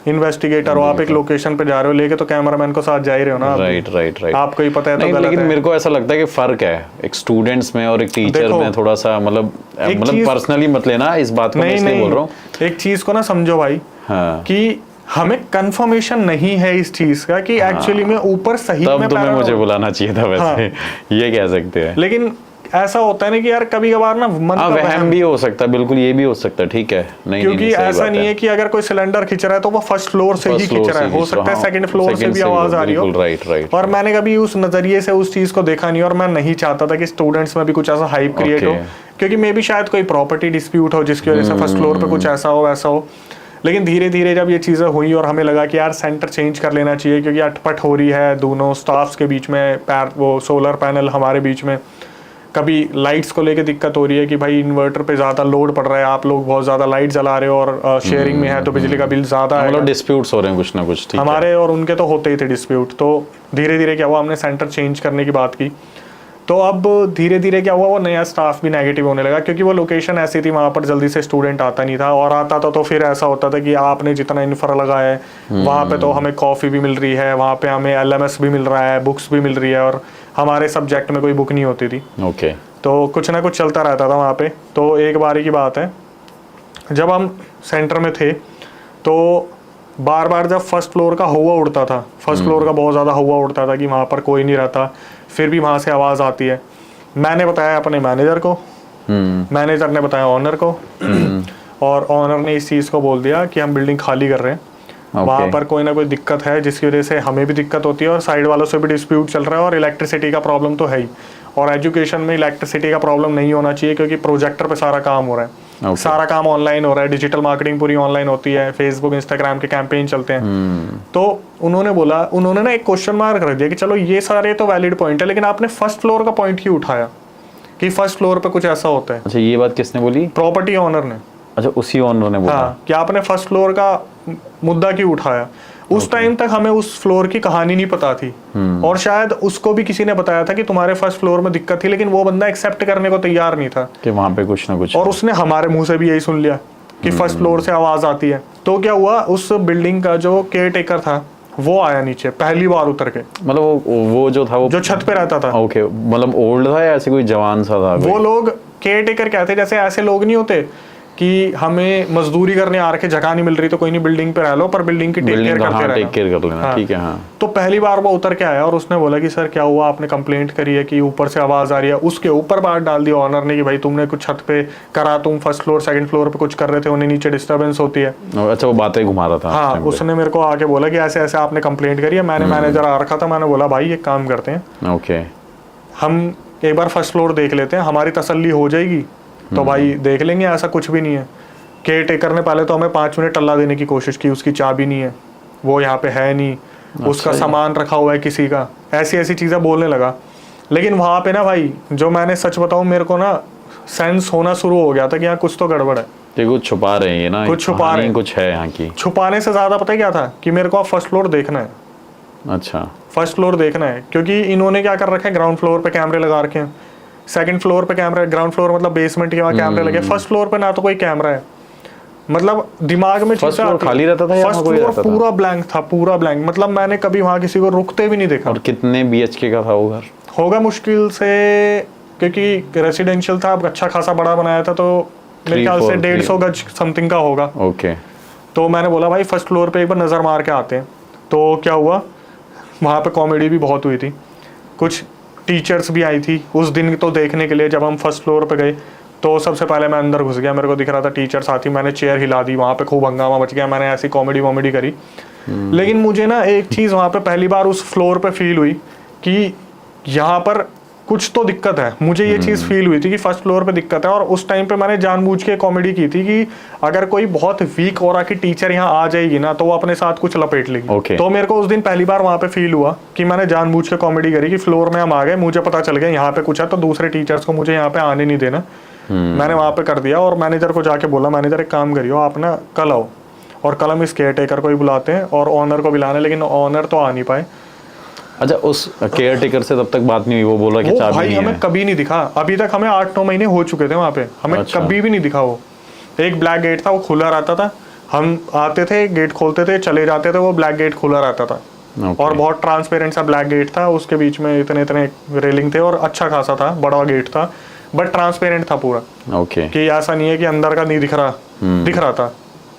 इन्वेस्टिगेटर हो, आप एक लोकेशन पे जा रहे हो, लेके तो कैमरामैन को साथ जा ही रहे हो ना। राइट। आपको ही पता है तो गलत लेकिन है। मेरे को ऐसा लगता है कि फर्क है एक स्टूडेंट्स में और एक टीचर में थोड़ा सा, मतलब पर्सनली मत लेना इस बात को, मैं इसलिए बोल रहा हूँ। एक चीज को ना समझो भाई, कि हमें कंफर्मेशन नहीं है इस चीज का कि एक्चुअली में ऊपर सही में तुम्हें मुझे बुलाना चाहिए था वैसे। ये कह सकते हैं। लेकिन ऐसा होता है ना कि यार कभी कभार ना मन का वहम भी हो सकता है, बिल्कुल ये भी हो सकता है, ठीक है। नहीं, क्योंकि ऐसा नहीं है कि अगर कोई सिलेंडर खींच रहा है तो वो फर्स्ट फ्लोर से ही खींच रहा है, हो सकता है सेकंड फ्लोर से भी आवाज आ रही हो। राइट। और मैंने कभी उस नजरिए से उस चीज को देखा नहीं और मैं नहीं चाहता था कि स्टूडेंट्स में भी कुछ ऐसा हाइप क्रिएट हो, क्योंकि मे भी शायद कोई प्रॉपर्टी डिस्प्यूट हो जिसकी वजह से फर्स्ट फ्लोर पे कुछ ऐसा हो वैसा हो। लेकिन धीरे धीरे जब ये चीज़ें हुई और हमें लगा कि यार सेंटर चेंज कर लेना चाहिए क्योंकि अटपट हो रही है दोनों स्टाफ्स के बीच में, वो सोलर पैनल हमारे बीच में, कभी लाइट्स को लेके दिक्कत हो रही है कि भाई इन्वर्टर पे ज़्यादा लोड पड़ रहा है, आप लोग बहुत ज़्यादा लाइट जला रहे हो और शेयरिंग में है तो बिजली का बिल ज़्यादा है। मतलब डिस्प्यूट्स हो रहे हैं कुछ ना कुछ, हमारे और उनके तो होते ही थे डिस्प्यूट। तो धीरे धीरे क्या हुआ, हमने सेंटर चेंज करने की बात की। तो अब धीरे धीरे क्या हुआ, वो नया स्टाफ भी नेगेटिव होने लगा क्योंकि वो लोकेशन ऐसी थी वहाँ पर जल्दी से स्टूडेंट आता नहीं था, और आता था तो फिर ऐसा होता था कि आपने जितना इंफ्रा लगाया है वहाँ पे तो हमें कॉफ़ी भी मिल रही है, वहाँ पे हमें LMS भी मिल रहा है, बुक्स भी मिल रही है, और हमारे सब्जेक्ट में कोई बुक नहीं होती थी। ओके। तो कुछ ना कुछ चलता रहता था वहाँ पे। तो एक बारी की बात है, जब हम सेंटर में थे तो बार बार जब फर्स्ट फ्लोर का हवा उड़ता था, फर्स्ट फ्लोर का बहुत ज़्यादा हवा उड़ता था कि वहाँ पर कोई नहीं रहता, फिर भी वहाँ से आवाज़ आती है। मैंने बताया अपने मैनेजर को, मैनेजर ने बताया ऑनर को, और ऑनर ने इस चीज़ को बोल दिया कि हम बिल्डिंग खाली कर रहे हैं, वहाँ पर कोई ना कोई दिक्कत है जिसकी वजह से हमें भी दिक्कत होती है और साइड वालों से भी डिस्प्यूट चल रहा है, और इलेक्ट्रिसिटी का प्रॉब्लम तो है ही, और एजुकेशन में इलेक्ट्रिसिटी का प्रॉब्लम नहीं होना चाहिए क्योंकि प्रोजेक्टर पे सारा काम हो रहा है। सारा काम ऑनलाइन हो रहा है, डिजिटल मार्केटिंग पूरी ऑनलाइन होती है, फेसबुक इंस्टाग्राम के कैंपेन चलते हैं। तो उन्होंने ना एक क्वेश्चन मार्क रख दिया कि चलो ये सारे तो वैलिड पॉइंट है, लेकिन आपने फर्स्ट फ्लोर का पॉइंट क्यों उठाया कि फर्स्ट फ्लोर पे कुछ ऐसा होता है। अच्छा, ये बात किसने बोली? प्रॉपर्टी ऑनर ने। अच्छा, उसी ओनर ने बोला? हाँ, कि आपने फर्स्ट फ्लोर का मुद्दा क्यों उठाया। उस टाइम तक हमें उस फ्लोर की कहानी नहीं पता थी, और शायद उसको भी किसी ने बताया था कि तुम्हारे फर्स्ट फ्लोर में दिक्कत थी, लेकिन वो बंदा एक्सेप्ट करने को तैयार नहीं था कि वहां पे कुछ ना कुछ, और उसने हमारे मुंह से भी यही सुन लिया कि फर्स्ट फ्लोर से आवाज आती है। तो क्या हुआ, उस बिल्डिंग का जो केयर टेकर था वो आया नीचे पहली बार उतर के। मतलब वो जो था, वो जो छत पे रहता था। ओके, मतलब ओल्ड था या ऐसे कोई जवान सा था? वो लोग केयर टेकर क्या थे, जैसे ऐसे लोग नहीं होते कि हमें मजदूरी करने आ रखे, जगह नहीं मिल रही तो कोई नहीं बिल्डिंग पे रह लो, पर बिल्डिंग की टेक केयर कर लेना। ठीक है, हाँ। तो पहली बार वो उतर के आया और उसने बोला कि सर क्या हुआ, आपने कंप्लेंट करी है कि ऊपर से आवाज आ रही है। उसके ऊपर बात डाल दी ऑनर ने कि भाई तुमने कुछ छत पे करा, तुम फर्स्ट फ्लोर सेकंड फ्लोर पे कुछ कर रहे थे, उन्हें नीचे डिस्टर्बेंस होती है। अच्छा, वो बातें घुमा रहा था। हाँ, उसने मेरे को आके बोला कि ऐसे ऐसे आपने कंप्लेंट करी है। मैंने मैनेजर आ रखा था, मैंने बोला भाई एक काम करते हैं, ओके, हम एक बार फर्स्ट फ्लोर देख लेते हैं, हमारी तसल्ली हो जाएगी तो भाई देख लेंगे, ऐसा कुछ भी नहीं है। केयर टेकर ने पहले तो हमें 5 मिनट टल्ला देने की कोशिश की, उसकी चाबी नहीं है, वो यहाँ पे है नहीं, उसका सामान रखा हुआ है किसी का, ऐसी ऐसी चीज़ें बोलने लगा। लेकिन वहाँ पे ना भाई, जो मैंने सच बताऊँ, मेरे को ना सेंस होना शुरू हो गया था कि यहाँ कुछ तो गड़बड़ है, कि कुछ छुपा रहे हैं ना, कुछ छुपा रहे हैं, कुछ है यहाँ की। छुपाने से ज़्यादा पता है क्या था कि मेरे को अब फर्स्ट फ्लोर देखना है। अच्छा, फर्स्ट फ्लोर देखना है, क्योंकि इन्होंने क्या कर रखा है, ग्राउंड फ्लोर पे कैमरे लगा रखे हैं, सेकंड फ्लोर पे कैमरा, ग्राउंड फ्लोर मतलब बेसमेंट के वहाँ कैमरे लगे, फर्स्ट फ्लोर पे ना तो कोई कैमरा है। मतलब दिमाग में फर्स्ट फ्लोर खाली रहता था या फर्स्ट कोई फ्लोर रहता पूरा ब्लैंक था, पूरा ब्लैंक। मतलब मैंने कभी वहाँ किसी को रुकते भी नहीं देखा। और कितने BHK का था वो घर? होगा मुश्किल से, क्योंकि रेसिडेंशियल था, अच्छा खासा बड़ा बनाया था, तो मेरे ख्याल से 150 गज समथिंग का होगा। ओके। तो मैंने बोला भाई फर्स्ट फ्लोर पे एक बार नज़र मार के आते हैं। तो क्या हुआ, वहाँ पे कॉमेडी भी बहुत हुई थी, कुछ टीचर्स भी आई थी उस दिन तो देखने के लिए। जब हम फर्स्ट फ्लोर पे गए तो सबसे पहले मैं अंदर घुस गया, मेरे को दिख रहा था टीचर्स आती, मैंने चेयर हिला दी, वहाँ पे खूब हंगामा मच गया, मैंने ऐसी कॉमेडी वॉमेडी करी। लेकिन मुझे ना एक चीज़ वहाँ पे पहली बार उस फ्लोर पे फील हुई कि यहाँ पर कुछ तो दिक्कत है। मुझे ये चीज़ फील हुई थी कि फर्स्ट फ्लोर पे दिक्कत है, और उस टाइम पे मैंने जानबूझ के कॉमेडी की थी कि अगर कोई बहुत वीक ऑरा की टीचर यहाँ आ जाएगी ना तो वो अपने साथ कुछ लपेट लेगी। तो मेरे को उस दिन पहली बार वहाँ पे फील हुआ कि मैंने जानबूझ के कॉमेडी करी कि फ्लोर में हम आ गए, मुझे पता चल गया यहाँ पे कुछ है, तो दूसरे टीचर्स को मुझे यहाँ पे आने नहीं देना। मैंने वहाँ पे कर दिया, और मैनेजर को जाके बोला, मैनेजर एक काम करियो, आप ना कल आओ, और कल हम इस केयर टेकर को ही बुलाते हैं और ऑनर को बुलाने, लेकिन ऑनर तो आ नहीं पाए। अच्छा, उस केयर टेकर से तब तक बात नहीं हुई? वो बोला कि चाबी भाई नहीं हमें है। कभी नहीं दिखा, अभी तक हमें 8-9 महीने हो चुके थे वहाँ पे, हमें अच्छा। कभी भी नहीं दिखा। वो एक ब्लैक गेट था, वो खुला रहता था, हम आते थे, गेट खोलते थे, चले जाते थे, वो ब्लैक गेट खुला रहता था। और बहुत ट्रांसपेरेंट सा ब्लैक गेट था, उसके बीच में इतने इतने रेलिंग थे, और अच्छा खासा था, बड़ा गेट था, बट ट्रांसपेरेंट था पूरा। ओके। कि ऐसा नहीं है कि अंदर का नहीं दिख रहा, दिख रहा था।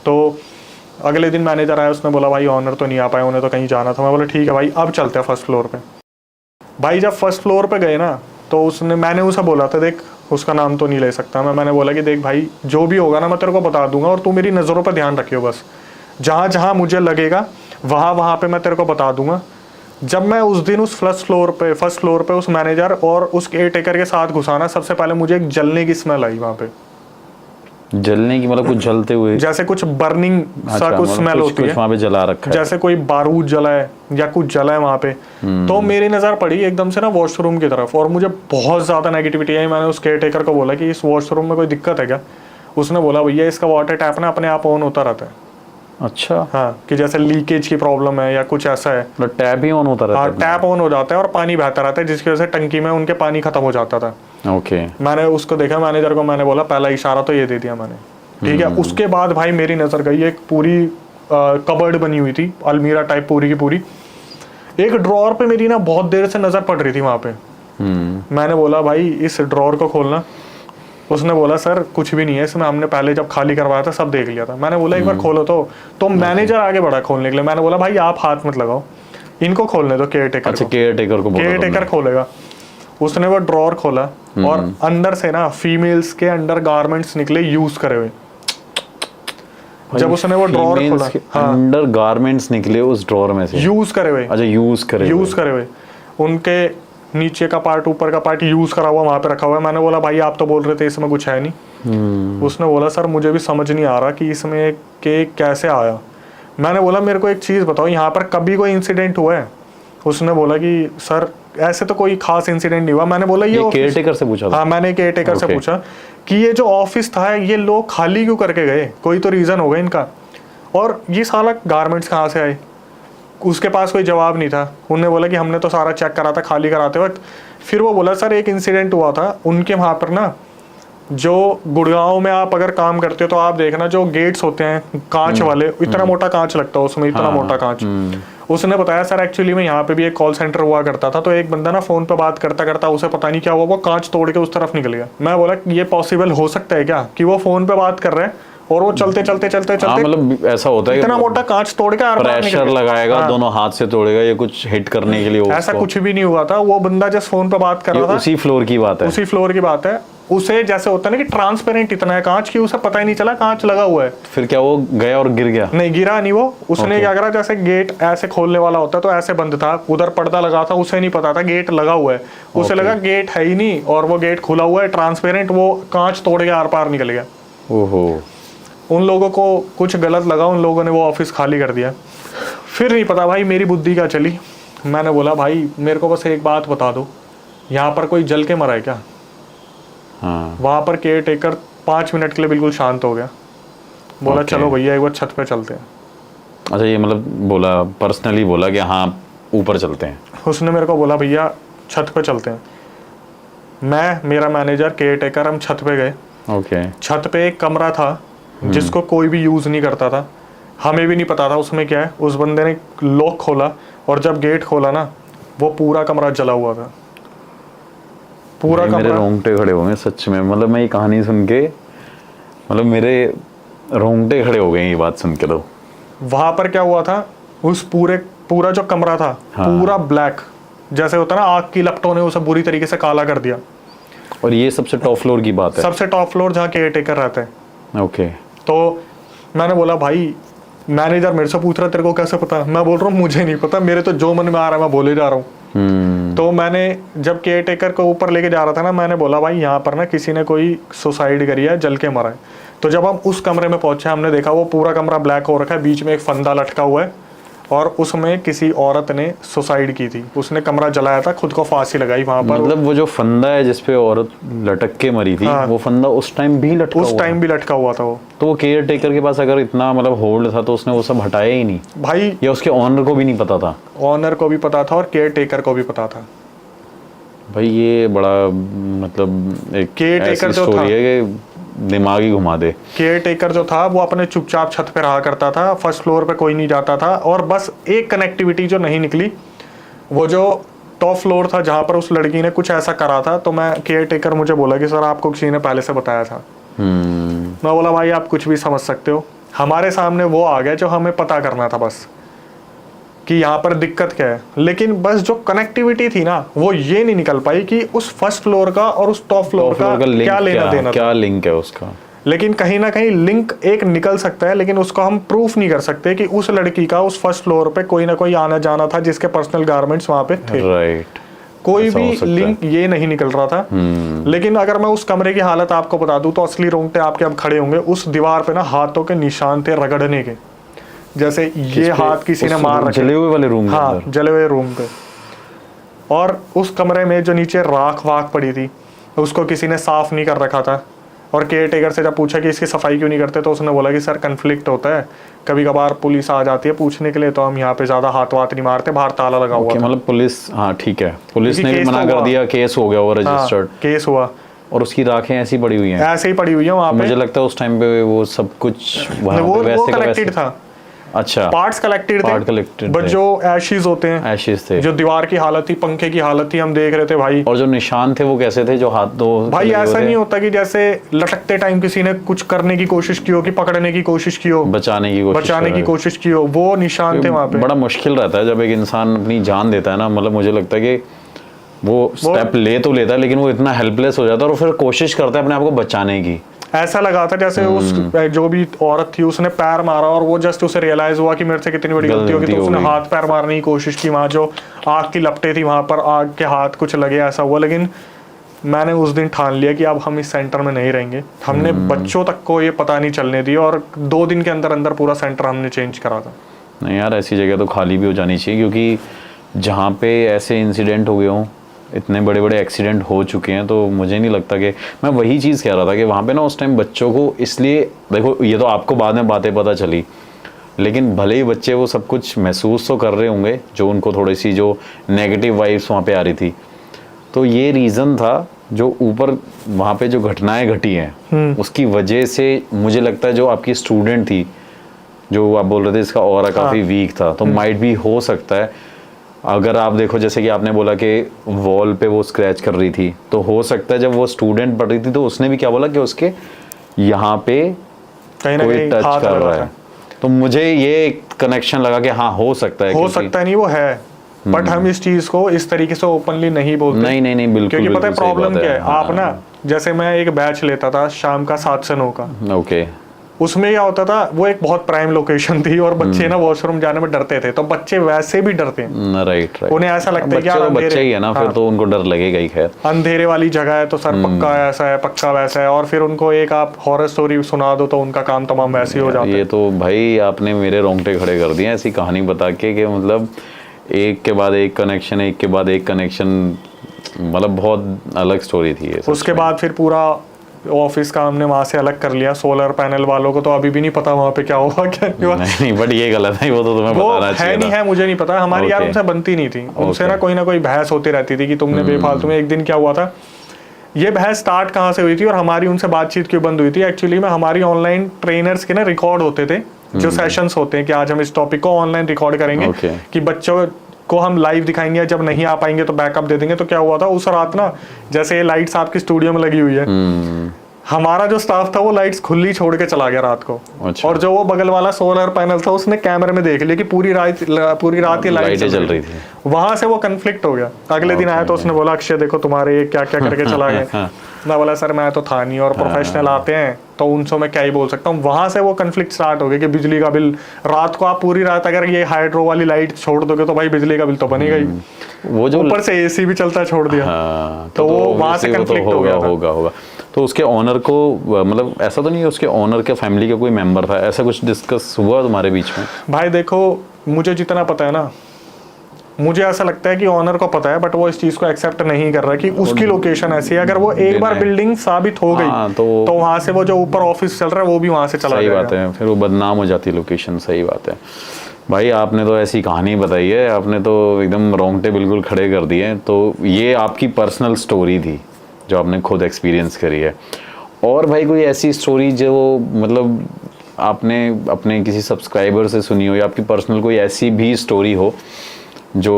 तो अगले दिन मैनेजर आया, उसने बोला भाई ऑनर तो नहीं आ पाए, उन्हें तो कहीं जाना था। मैं बोला ठीक है भाई, अब चलते हैं फर्स्ट फ्लोर पे। भाई जब फर्स्ट फ्लोर पे गए ना, तो मैंने उसे बोला था, देख उसका नाम तो नहीं ले सकता मैंने बोला कि देख भाई जो भी होगा ना मैं तेरे को बता दूंगा, और तू मेरी नज़रों पर ध्यान रखियो, बस जहाँ जहाँ मुझे लगेगा वहाँ पे मैं तेरे को बता दूंगा। जब मैं उस दिन उस फर्स्ट फ्लोर पे उस मैनेजर और उस केयर टेकर के साथ घुसाना, सबसे पहले मुझे एक जलने की स्मेल आई वहाँ पे। जलने की मतलब कुछ जलते हुए, जैसे कुछ बर्निंग सा कुछ स्मेल होती है, वहाँ पे जला रखा है, जैसे कोई बारूद जला है या कुछ जला है वहाँ पे। तो मेरी नज़र पड़ी एकदम से ना वॉशरूम की तरफ, और मुझे बहुत ज़्यादा नेगेटिविटी आई। मैंने उस केयर टेकर को बोला कि इस वॉशरूम में कोई दिक्कत है क्या? उसने बोला भैया इसका वाटर टैप ना अपने आप ऑन होता रहता है। अच्छा। हाँ, कि जैसे लीकेज की प्रॉब्लम है या कुछ ऐसा है, मतलब टैप ही ऑन होता रहता है? हाँ, टैप ऑन हो जाता है और पानी बहता रहता है, जिसकी वजह से टंकी में उनके पानी खत्म हो जाता था। ओके। मैंने उसको देखा, मैनेजर को मैंने बोला, पहला इशारा तो ये दे दिया मैंने, ठीक है। उसके बाद भाई मेरी नज़र गई, एक पूरी कबर्ड बनी हुई थी, अलमीरा टाइप पूरी की पूरी। एक ड्रॉर पे मेरी ना बहुत देर से नज़र पड़ रही थी वहाँ पे। मैंने बोला भाई इस ड्रॉर को खोलना, उसने बोला सर कुछ भी नहीं है इसमें, हमने पहले जब खाली करवाया था सब देख लिया था। मैंने बोला एक बार खोलो तो मैनेजर आगे बढ़ा खोलने के लिए। मैंने बोला भाई आप हाथ मत लगाओ, इनको खोलने दो, केयर टेकर अच्छा, केयर टेकर को बोला केयर टेकर खोलेगा। उसने वो ड्रॉर खोला और अंदर से ना फीमेल्स के अंडर गारमेंट्स निकले यूज करे हुए। जब उसने वो ड्रॉर खोला, अंडर गारमेंट्स निकले उस ड्रॉर में से, यूज करे हुए। अच्छा, यूज करे हुए। उनके नीचे का पार्ट ऊपर का पार्ट यूज करा हुआ वहां पे रखा हुआ है। मैंने बोला भाई आप तो बोल रहे थे इसमें कुछ है नहीं। उसने बोला सर मुझे भी समझ नहीं आ रहा कि इसमें के कैसे आया। मैंने बोला मेरे को एक चीज़ बताओ, यहाँ पर कभी कोई इंसिडेंट हुआ है? उसने बोला कि सर ऐसे तो कोई खास इंसिडेंट नहीं हुआ। मैंने बोला ये केयर टेकर से पूछा? हाँ, मैंने केयर टेकर से पूछा कि ये जो ऑफिस था ये लोग खाली क्यों करके गए, कोई तो रीज़न होगा इनका, और ये साला गारमेंट्स कहाँ से आए? उसके पास कोई जवाब नहीं था। उन्होंने बोला कि हमने तो सारा चेक करा था खाली कराते वक्त। फिर वो बोला सर एक इंसिडेंट हुआ था उनके वहाँ पर ना, जो गुड़गांव में आप अगर काम करते हो तो आप देखना जो गेट्स होते हैं कांच वाले, इतना मोटा कांच लगता है उसमें, इतना मोटा कांच। उसने बताया सर एक्चुअली में यहाँ पे भी एक कॉल सेंटर हुआ करता था, तो एक बंदा ना फोन पे बात करता करता उसे पता नहीं क्या हुआ, वो कांच तोड़ के उस तरफ निकल गया। मैं बोला ये पॉसिबल हो सकता है क्या कि वो फोन पे बात कर रहे हैं और वो चलते चलते मतलब ऐसा होता है इतना मोटा कांच तोड़ के प्रेशर लगाएगा, दोनों हाथ से तोड़ेगा, ये कुछ हिट करने के लिए? ऐसा कुछ भी नहीं हुआ था। वो बंदा जस्ट फोन पे बात कर रहा था। उसी फ्लोर की बात है, उसी फ्लोर की बात है। उसे जैसे होता है ना कि ट्रांसपेरेंट इतना है कांच की, उसे पता ही नहीं चला कांच लगा हुआ है। फिर क्या वो गया और गिर गया? नहीं, गिरा नहीं वो। उसने क्या करा, जैसे गेट ऐसे खोलने वाला होता है तो ऐसे बंद था, उधर पर्दा लगा था, उसे नहीं पता था गेट लगा हुआ है। उसे लगा गेट है ही नहीं और वो गेट खुला हुआ है ट्रांसपेरेंट, वो कांच तोड़ के आर पार निकल गया। ओहो। उन लोगों को कुछ गलत लगा, उन लोगों ने वो ऑफिस खाली कर दिया। फिर नहीं पता भाई मेरी बुद्धि क्या चली। मैंने बोला भाई मेरे को बस एक बात बता दो, यहाँ पर कोई जल के मरा है क्या? हाँ। वहाँ पर केयर टेकर 5 मिनट के लिए बिल्कुल शांत हो गया। बोला चलो भैया एक बार छत पे चलते हैं। अच्छा, ये मतलब बोला पर्सनली बोला कि हाँ ऊपर चलते हैं? उसने मेरे को बोला भैया छत पे चलते हैं। मैं, मेरा मैनेजर, केयर टेकर, हम छत पे गए। ओके। छत पे एक कमरा था जिसको कोई भी यूज़ नहीं करता था, हमें भी नहीं पता था उसमें क्या है। उस बंदे ने लॉक खोला और जब गेट खोला ना, वो पूरा कमरा जला हुआ था, पूरा कमरा। मेरे रोंगटे खड़े हो गए सच में, मतलब मैं ये कहानी सुन के, मतलब मेरे रोंगटे खड़े हो गए ये बात सुन के। तो वहाँ पर क्या हुआ था, उस पूरा जो कमरा था, हाँ। पूरा ब्लैक, जैसे होता ना आग की लपटों ने उसे बुरी तरीके से काला कर दिया। और ये सबसे टॉप फ्लोर की बात है? सबसे टॉप फ्लोर जहाँ केयर टेकर रहते हैं। ओके। तो मैंने बोला भाई, मैनेजर मेरे से पूछ रहा तेरे को कैसे पता? मैं बोल रहा हूँ मुझे नहीं पता, मेरे तो जो मन में आ रहा है मैं बोले जा रहा हूँ। तो मैंने जब केयर टेकर को ऊपर लेके जा रहा था ना, मैंने बोला भाई यहाँ पर ना किसी ने कोई सुसाइड करी है, जल के मरा है। तो जब हम उस कमरे में पहुंचे, हमने देखा वो पूरा कमरा ब्लैक हो रखा है, बीच में एक फंदा लटका हुआ है और उसमें किसी औरत ने सुसाइड की थी। उसने कमरा जलाया था, खुद को फांसी लगाई वहां पर। मतलब वो जो फंदा है जिसपे औरत लटक के मरी थी, हाँ। वो फंदा उस टाइम भी लटका हुआ? उस टाइम भी लटका हुआ था वो। तो वो केयर टेकर के पास अगर इतना मतलब होल्ड था तो उसने वो सब हटाया ही नहीं भाई? या उसके ऑनर को भी नहीं पता था? ऑनर को भी पता था और केयर टेकर को भी पता था। भाई ये बड़ा मतलब एक केयर टेकर जो था, है कि दिमाग ही घुमा दे। केयर टेकर जो था वो अपने चुपचाप छत पे रहा करता था, फर्स्ट फ्लोर पे कोई नहीं जाता था। और बस एक कनेक्टिविटी जो नहीं निकली, वो जो टॉप फ्लोर था जहाँ पर उस लड़की ने कुछ ऐसा करा था, तो मैं, केयर टेकर मुझे बोला कि सर आपको किसी ने पहले से बताया था। मैं बोला भाई आप कुछ भी समझ सकते हो, हमारे सामने वो आ गया जो हमें पता करना था बस कि यहाँ पर दिक्कत क्या है। लेकिन बस जो कनेक्टिविटी थी ना, वो ये नहीं निकल पाई कि उस फर्स्ट फ्लोर का और उस टॉप फ्लोर का क्या लेना देना, क्या लिंक है उसका। लेकिन कहीं ना कहीं लिंक एक निकल सकता है, लेकिन उसको हम प्रूफ नहीं कर सकते कि उस लड़की का उस फर्स्ट फ्लोर पे कोई ना कोई आना जाना था जिसके पर्सनल गारमेंट्स वहां पे थे। राइट। कोई भी लिंक ये नहीं निकल रहा था। लेकिन अगर मैं उस कमरे की हालत आपको बता दूं तो असली रोंगटे आपके अब खड़े होंगे। उस दीवार पे ना हाथों के निशान थे रगड़ने के, जैसे ये हाथ किसी ने मार रखे, जले हुए वाले रूम। हाँ, जले हुए रूम पे। और उस कमरे में जो नीचे राख वाख पड़ी थी, उसको किसी ने साफ नहीं कर रखा था। और केयर टेकर से जब पूछा कि इसकी सफाई क्यों नहीं करते, तो उसने बोला कि सर कन्फ्लिक्ट होता है, कभी कभार पुलिस आ जाती है पूछने के लिए, तो हम यहाँ पे ज्यादा हाथ वाथ नहीं मारते, बाहर ताला लगा हुआ। मतलब पुलिस, हाँ ठीक है, पुलिस ने भी मना कर दिया, केस हो गया, वो रजिस्टर्ड केस हुआ और उसकी राखें ऐसी पड़ी हुई हैं, ऐसे ही पड़ी हुई है वहाँ पे। मुझे लगता है उस टाइम पे वो सब कुछ वो कनेक्टेड था। अच्छा, पार्ट्स कलेक्टेड Part थे, collected बट थे। जो एशेज होते हैं, एशेस थे, जो दीवार की हालत थी, पंखे की हालत थी, हम देख रहे थे भाई। और जो निशान थे वो कैसे थे, जो हाथ दो भाई लगे हुए ऐसा थे? नहीं होता कि जैसे लटकते टाइम किसी ने कुछ करने की कोशिश की हो, कि पकड़ने की कोशिश की हो, बचाने की कोशिश की हो, वो निशान थे वहां पे। बड़ा मुश्किल रहता है जब एक इंसान अपनी जान देता है ना, मतलब मुझे लगता है कि वो स्टेप ले तो लेता है लेकिन वो इतना हेल्पलेस हो जाता है और फिर कोशिश करता है अपने आप को बचाने की। ऐसा लगा था जैसे उस जो भी औरत थी उसने पैर मारा और वो जस्ट उसे रियलाइज हुआ कि मेरे से कितनी बड़ी गलती होगी, तो उसने हाथ पैर मारने की कोशिश की। वहां जो आग की लपटें थी वहां पर आग के हाथ कुछ लगे, ऐसा हुआ। लेकिन मैंने उस दिन ठान लिया कि अब हम इस सेंटर में नहीं रहेंगे। हमने बच्चों तक को ये पता नहीं चलने दिया और 2 दिन के अंदर अंदर पूरा सेंटर हमने चेंज करा था। नहीं यार, ऐसी जगह तो खाली भी हो जानी चाहिए, क्योंकि जहाँ पे ऐसे इंसिडेंट हो गए हों, इतने बड़े बड़े एक्सीडेंट हो चुके हैं, तो मुझे नहीं लगता कि, मैं वही चीज़ कह रहा था कि वहाँ पे ना उस टाइम बच्चों को, इसलिए देखो ये तो आपको बाद में बातें पता चली, लेकिन भले ही बच्चे वो सब कुछ महसूस तो कर रहे होंगे, जो उनको थोड़ी सी जो नेगेटिव वाइब्स वहाँ पे आ रही थी, तो ये रीज़न था जो ऊपर वहाँ पे जो घटनाएं घटी हैं उसकी वजह से मुझे लगता है जो आपकी स्टूडेंट थी, जो आप बोल रहे थे इसका ऑरा काफ़ी वीक था, तो माइट भी हो सकता है। अगर आप देखो जैसे कि आपने बोला कि वॉल पे वो स्क्रैच कर रही थी, तो हो सकता है जब वो स्टूडेंट पढ़ रही थी तो उसने भी क्या बोला कि उसके यहाँ पे कहीं ना कोई कहीं टच हाथ कर लगा रहा था। है, तो मुझे ये कनेक्शन लगा कि हाँ हो सकता है, हो सकता नहीं, वो है, बट हम इस चीज को इस तरीके से ओपनली नहीं बोलते। नहीं बिल्कुल, क्योंकि पता है बिल्कुल सही प्रॉब्लम बात क्या है, हाँ। आप ना जैसे मैं एक बैच लेता था शाम का 7 से 9 का, ओके, उसमें क्या होता था, वो एक बहुत प्राइम लोकेशन थी और बच्चे ना वॉशरूम जाने में डरते थे, तो बच्चे वैसे भी डरते हैं, राइट, उन्हें ऐसा लगता है कि यार बच्चे ही है ना, फिर तो उनको डर लगेगा ही। खैर, अंधेरे वाली जगह है तो सर पक्का ऐसा है, पक्का वैसा है, और फिर उनको एक आप हॉरर स्टोरी सुना दो तो उनका काम तमाम वैसे ही हो जाता है। ये तो भाई आपने मेरे रोंगटे खड़े कर दिए ऐसी कहानी बता के कि मतलब एक के बाद एक कनेक्शन, एक के बाद एक कनेक्शन, मतलब बहुत अलग स्टोरी थी ये। उसके बाद फिर पूरा ऑफिस का हमने वहां से अलग कर लिया। सोलर पैनल वालों को तो अभी भी नहीं पता वहां पे क्या हुआ क्या नहीं हुआ। नहीं बट ये गलत है, वो तो तुम्हें बताना चाहिए। है नहीं है, मुझे नहीं पता, हमारी यार उनसे बनती नहीं थी, उनसे ना कोई बहस होती रहती थी कि तुमने बेफालतू में। एक दिन क्या हुआ था, ये बहस स्टार्ट कहाँ से हुई थी और हमारी उनसे बातचीत क्यों बंद हुई थी, एक्चुअली में हमारी ऑनलाइन ट्रेनर्स के ना रिकॉर्ड होते थे, जो सेशंस होते हैं कि आज हम इस टॉपिक को ऑनलाइन रिकॉर्ड करेंगे, कि बच्चों को हम लाइव दिखाएंगे, जब नहीं आ पाएंगे तो बैकअप दे देंगे। तो क्या हुआ था उस रात ना, जैसे ये लाइट्स आपकी स्टूडियो में लगी हुई है, हमारा जो स्टाफ था वो लाइट्स खुली छोड़ के चला गया रात को। अच्छा। और जो वो बगल वाला सोलर पैनल था उसने कैमरे में देख लिया कि पूरी रात ये लाइट चल रही थी। वहां से वो कन्फ्लिक्ट हो गया। अगले दिन आया तो उसने बोला अक्षय देखो तुम्हारे ये क्या क्या करके चला गया। मैं बोला सर मैं तो था नहीं, और प्रोफेशनल आते हैं तो उनसे मैं क्या ही बोल सकता हूँ। वहां से वो कन्फ्लिक्ट स्टार्ट हो गया कि बिजली का बिल, रात को आप पूरी रात अगर ये हाइड्रो वाली लाइट छोड़ दोगे तो भाई बिजली का बिल तो बनेगा ही, वो जो ऊपर से एसी भी चलता छोड़ दिया। तो वो वहां से कन्फ्लिक्ट हो गया था। होगा। तो उसके ऑनर को, मतलब ऐसा तो नहीं है उसके ऑनर के फैमिली का कोई मेंबर था, ऐसा कुछ डिस्कस हुआ तुम्हारे बीच में? भाई देखो मुझे जितना पता है ना, मुझे ऐसा लगता है कि ऑनर को पता है, बट वो इस चीज को एक्सेप्ट नहीं कर रहा कि उसकी लोकेशन ऐसी है। अगर वो एक बार बिल्डिंग साबित हो गई तो वहां से वो जो ऊपर ऑफिस चल रहा है वो भी वहां से चला जाएगा। सही बात है, फिर वो बदनाम हो जाती है लोकेशन। सही बात है भाई, आपने तो ऐसी कहानी बताई है, आपने तो एकदम रोंगटे बिल्कुल खड़े कर दिए। तो ये आपकी पर्सनल स्टोरी थी जो आपने खुद एक्सपीरियंस करी है। और भाई कोई ऐसी स्टोरी जो मतलब आपने अपने किसी सब्सक्राइबर से सुनी हो, या आपकी पर्सनल कोई ऐसी भी स्टोरी हो जो